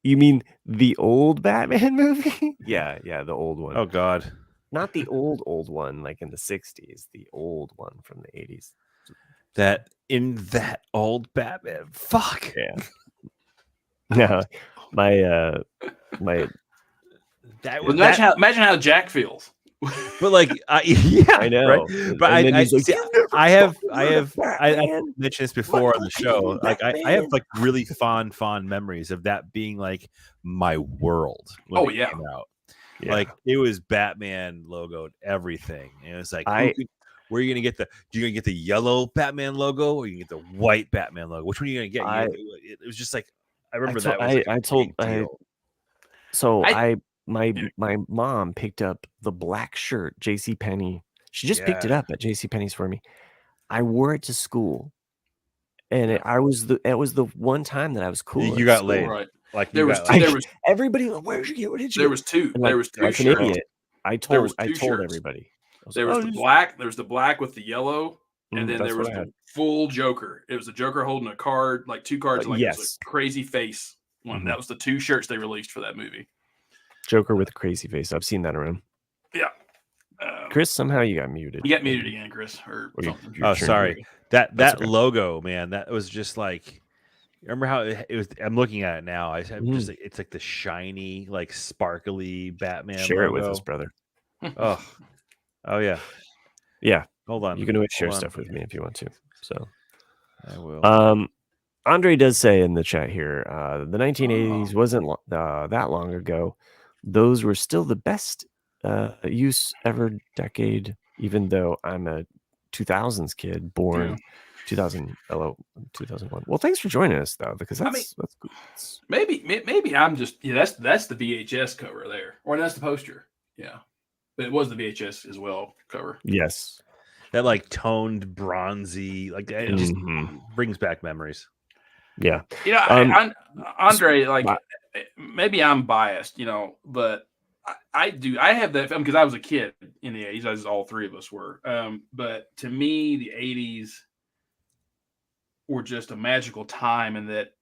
S4: you mean the old Batman movie? Yeah, the old one.
S2: Oh god,
S4: not the old one like in the 60s. The old one from the 80s.
S2: That old Batman. Fuck.
S4: Yeah. No, my.
S1: Imagine how Jack feels.
S2: But like,
S4: I know.
S2: Right? But I mentioned this before on the show. Like, I have like really fond memories of that being like my world. When it came out. Yeah. Like it was Batman logoed everything, and it was like, where are you gonna get you're gonna get the yellow Batman logo, or you get the white Batman logo? Which one are you gonna get? It was just like I remember
S4: My mom picked up the black shirt, JCPenney. She just picked it up at JCPenney's for me. I wore it to school, and it was the one time that I was cool.
S2: You got laid,
S1: right?
S2: Like
S1: there was
S4: everybody. Where'd you get? What did you?
S1: There was two. There was two shirts.
S4: An idiot. I told everybody.
S1: There was the black. There was the black with the yellow, and then there was the full Joker. It was the Joker holding a card, like two cards, like it was a crazy face one. Mm-hmm. That was the two shirts they released for that movie.
S4: Joker with a crazy face. I've seen that around.
S1: Yeah.
S4: Chris, somehow you got muted.
S1: You got muted again, Chris. Or
S2: sorry. That logo, man, that was just like Remember how it was? I'm looking at it now. Just like it's like the shiny, like sparkly Batman.
S4: Share
S2: logo.
S4: it with us, brother.
S2: Oh yeah.
S4: Yeah.
S2: Hold on.
S4: You can always share stuff with me if you want to. So
S2: I will.
S4: Andre does say in the chat here, the 1980s wasn't that long ago. Those were still the best use ever decade, even though I'm a 2000s kid born 2001. Well, thanks for joining us though, because that's cool.
S1: Maybe I'm just that's the VHS cover there, or that's the poster. Yeah, but it was the VHS as well cover.
S4: Yes,
S2: that like toned bronzy, like it just brings back memories.
S4: Yeah,
S1: Andre, like maybe I'm biased, but I have that because I was a kid in the 80s, as all three of us were. But to me, the 80s were just a magical time in that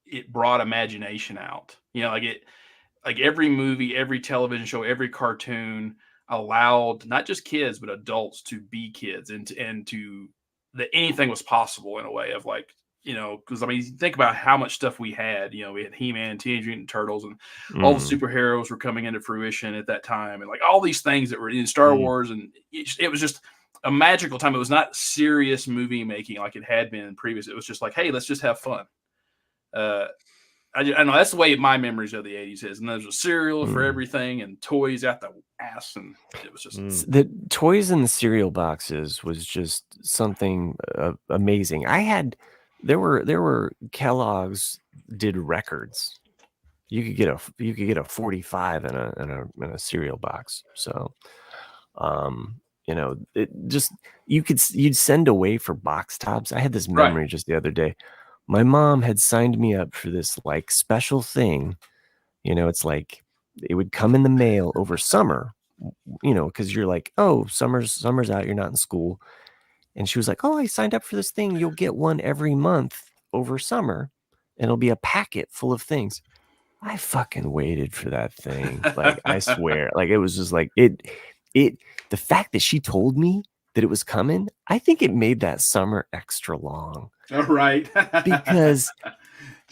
S1: it brought imagination out. Like every movie, every television show, every cartoon allowed not just kids but adults to be kids and to that anything was possible in a way of like. Because you think about how much stuff we had. We had He-Man, Teenage Mutant Turtles, and all the superheroes were coming into fruition at that time, and like all these things that were in Star Wars, and it was just a magical time. It was not serious movie making like it had been in previous. It was just like, hey, let's just have fun. I know that's the way my memories of the 80s is, and there was a cereal for everything and toys out the ass, and it was just
S4: the toys in the cereal boxes was just something amazing. There were Kellogg's did records. You could get a 45 in a cereal box. So, it just you'd send away for box tops. I had this memory just the other day. My mom had signed me up for this like special thing. It's like it would come in the mail over summer. Because you're like, oh, summer's out. You're not in school. And she was like, oh, I signed up for this thing. You'll get one every month over summer. And it'll be a packet full of things. I fucking waited for that thing. Like, I swear. Like, it was just like, the fact that she told me that it was coming, I think it made that summer extra long.
S1: All right.
S4: Because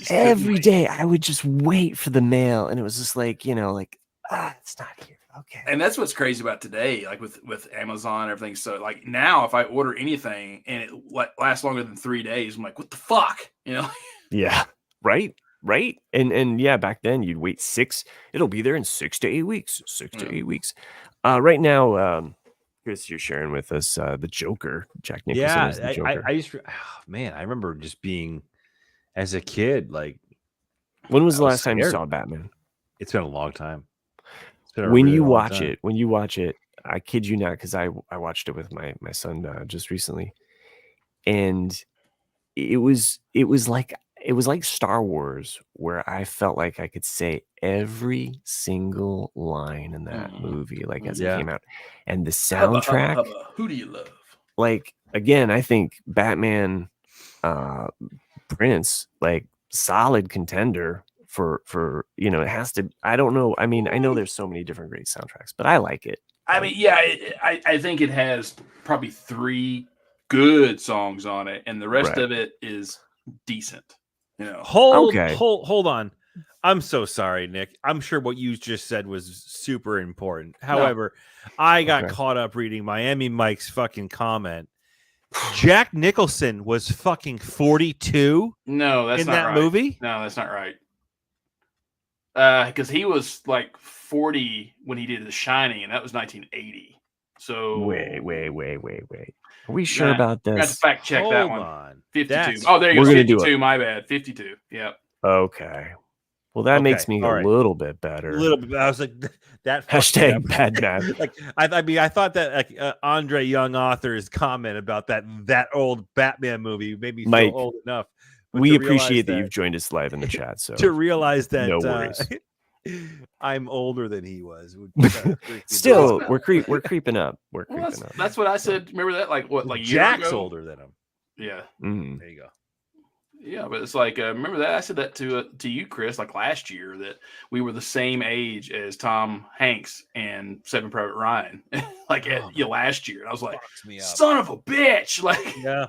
S4: every day I would just wait for the mail. And it was just like, it's not here. Okay.
S1: And that's what's crazy about today, like with Amazon and everything. So like now if I order anything and it lasts longer than 3 days, I'm like, what the fuck?
S4: Yeah. Right. And yeah, back then you'd wait it'll be there in 6 to 8 weeks. 6 to 8 weeks. Right now, Chris, you're sharing with us the Joker. Jack Nicholson is the Joker.
S2: I remember just being as a kid, like,
S4: when was the last time you saw Batman?
S2: It's been a long time.
S4: When you watch it, I kid you not, because I watched it with my son just recently, and it was like Star Wars, where I felt like I could say every single line in that movie, like as it came out, and the soundtrack.
S1: Hubba, hubba. Who do you love?
S4: Like again, I think Batman, Prince, like solid contender. For it has to. I don't know. I mean, I know there's so many different great soundtracks, but I like it.
S1: I think it has probably 3 good songs on it, and the rest of it is decent.
S2: Hold on. I'm so sorry, Nick. I'm sure what you just said was super important. However, I got caught up reading Miami Mike's fucking comment. Jack Nicholson was fucking 42.
S1: No, that's
S2: in
S1: not
S2: that
S1: right.
S2: movie.
S1: No, that's not right. Because he was like 40 when he did The Shining, and that was 1980. So
S4: wait. Are we sure about this?
S1: I have to fact check that one.
S2: On.
S1: 52. Oh, there you go. 52. My bad. 52. Yep.
S4: Okay. Well, that makes me a little bit better.
S2: A little bit. I was like, that
S4: hashtag bad math.
S2: Like, I thought that like Andre Young author's comment about that old Batman movie made me feel old enough.
S4: We appreciate that you've joined us live in the chat. So
S2: to realize that
S4: no worries.
S2: I'm older than he was.
S4: Still, we're creeping up. We're creeping up.
S1: That's what I said. Remember that? Like what? Like
S2: Jack's older than him.
S1: Yeah.
S4: Mm-hmm.
S2: There you go.
S1: Yeah, but it's like remember that I said that to you, Chris, like last year, that we were the same age as Tom Hanks and Saving Private Ryan, like last year. And I was like, son of a bitch, like
S2: yeah.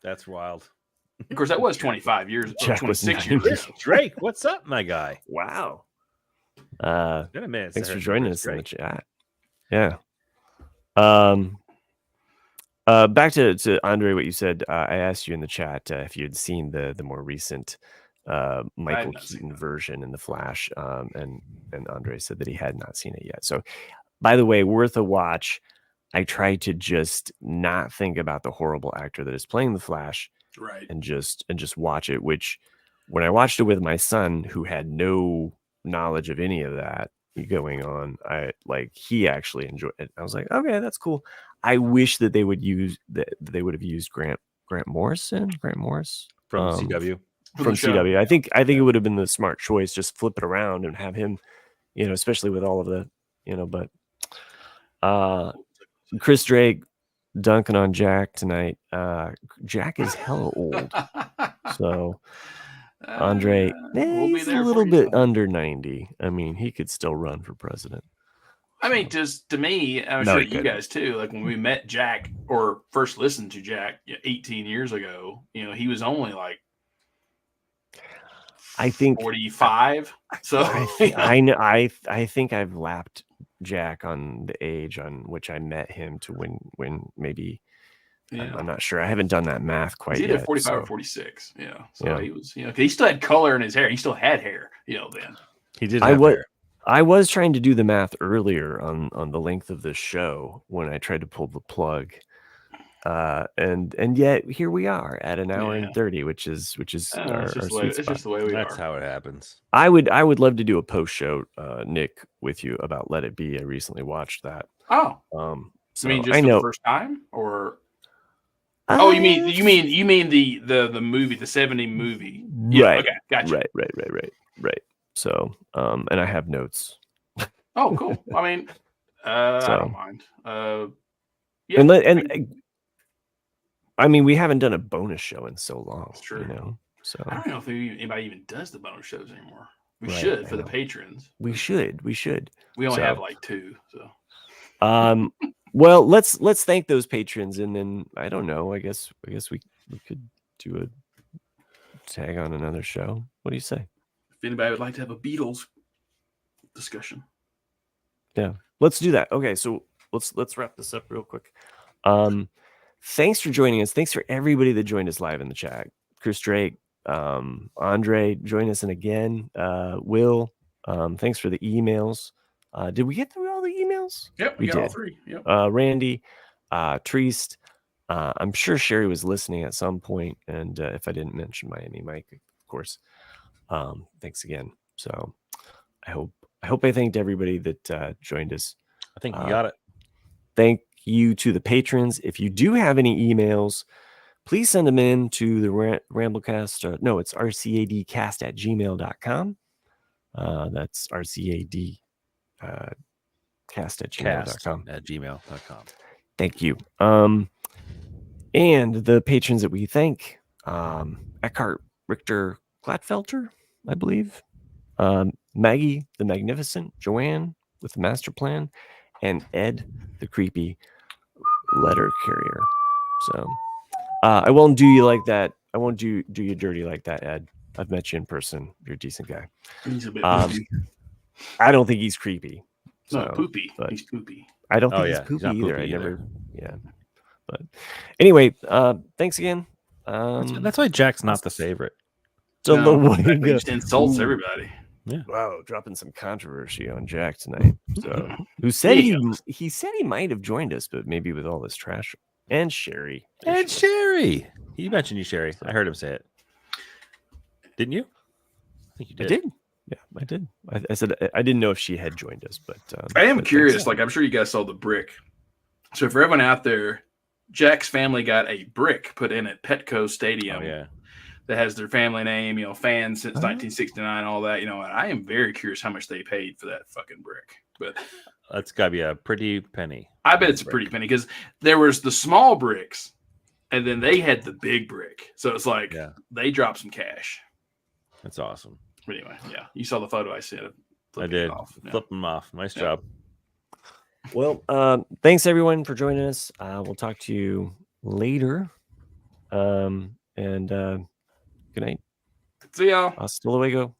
S2: That's wild.
S1: Of course, that was 25 years.
S4: Jack was
S1: 26
S4: 90.
S1: years.
S2: Drake, what's up, my guy?
S4: Wow.
S2: Been a minute.
S4: Thanks
S2: since I
S4: for
S2: heard
S4: joining
S2: from
S4: us in the
S2: Drake.
S4: chat. Yeah. Back to Andre, what you said. I asked you in the chat if you had seen the more recent Michael Keaton version in the Flash, and Andre said that he had not seen it yet. So, by the way, worth a watch. I tried to just not think about the horrible actor that is playing the Flash,
S1: right,
S4: and just watch it. Which, when I watched it with my son, who had no knowledge of any of that going on, he actually enjoyed it. I was like, okay, that's cool. I wish that they would have used Grant Morris from
S2: CW.
S4: From CW. I think it would have been the smart choice. Just flip it around and have him, especially with all of the, but Chris Drake dunking on Jack tonight. Jack is hella old, so Andre, he's a little bit under 90. I mean, he could still run for president.
S1: I mean, just to me, I'm sure you guys too. Like when we met Jack or first listened to Jack 18 years ago, he was only like,
S4: I think
S1: 45. So
S4: I know. I think I've lapped Jack on the age on which I met him to when maybe. Yeah. I'm not sure. I haven't done that math quite yet.
S1: Either 45 or 46. Yeah. So he was, he still had color in his hair. He still had hair, then.
S2: He did have hair.
S4: I was trying to do the math earlier on the length of this show when I tried to pull the plug. And yet here we are at an hour and 30, which is our
S1: just
S4: spot.
S1: the way we
S2: That's
S1: are.
S2: how it happens.
S4: I would love to do a post show, Nick, with you about Let It Be. I recently watched that.
S1: Oh.
S4: So
S1: I mean, just for the first time, or you mean the movie, the 70 movie? Yeah,
S4: right.
S1: Okay, gotcha.
S4: Right. So, and I have notes.
S1: Oh, cool. I mean, I don't mind.
S4: I mean, we haven't done a bonus show in so long.
S1: That's true.
S4: So
S1: I don't know if anybody even does the bonus shows anymore. We should for the patrons.
S4: We should.
S1: We only have like 2.
S4: So, well, let's thank those patrons, and then I don't know. I guess we could do a tag on another show. What do you say?
S1: If anybody would like to have a Beatles discussion,
S4: yeah, let's do that. Okay, so let's wrap this up real quick. Thanks for joining us. Thanks for everybody that joined us live in the chat. Chris Drake, Andre, join us, and again, Will. Thanks for the emails. Did we get through all the emails?
S1: Yep, we got all 3. Yep.
S4: Randy, Treist. I'm sure Sherry was listening at some point, and if I didn't mention Miami Mike, of course. Thanks again. So I hope I thanked everybody that joined us.
S2: I think you got it.
S4: Thank you to the patrons. If you do have any emails, please send them in to the Ramblecast. No, it's rcadcast@gmail.com. That's rcad cast@gmail.com.
S2: @gmail.com.
S4: Thank you. And the patrons that we thank, Eckhart Richter Gladfelter, I believe, Maggie the Magnificent, Joanne with the Master Plan, and Ed the Creepy Letter Carrier. So I won't do you like that. I won't do you dirty like that, Ed. I've met you in person. You're a decent guy.
S1: He's a bit poopy.
S4: I don't think he's creepy.
S1: No, poopy. He's poopy.
S4: I don't think he's poopy either. I never. Yeah. But anyway, thanks again.
S2: That's why Jack's not the favorite.
S4: So
S1: he just insults everybody.
S4: Yeah. Wow, dropping some controversy on Jack tonight. So who said he said he might have joined us, but maybe with all this trash. And Sherry.
S2: Sherry. He mentioned you, Sherry. I heard him say it. Didn't you? I think you did.
S4: I did. Yeah, I did. I said I didn't know if she had joined us, but
S1: I am curious. Like, I'm sure you guys saw the brick. So for everyone out there, Jack's family got a brick put in at Petco Stadium.
S2: Oh, yeah.
S1: That has their family name, fans since 1969, all that. And I am very curious how much they paid for that fucking brick. But
S2: that's got to be a pretty penny.
S1: I bet it's a pretty penny because there was the small bricks, and then they had the big brick. So it's like they dropped some cash.
S2: That's awesome.
S1: But anyway, you saw the photo I sent.
S2: I did. Flip them off. Nice job.
S4: Well, thanks everyone for joining us. We'll talk to you later. And good night.
S1: See y'all.
S4: Hasta luego.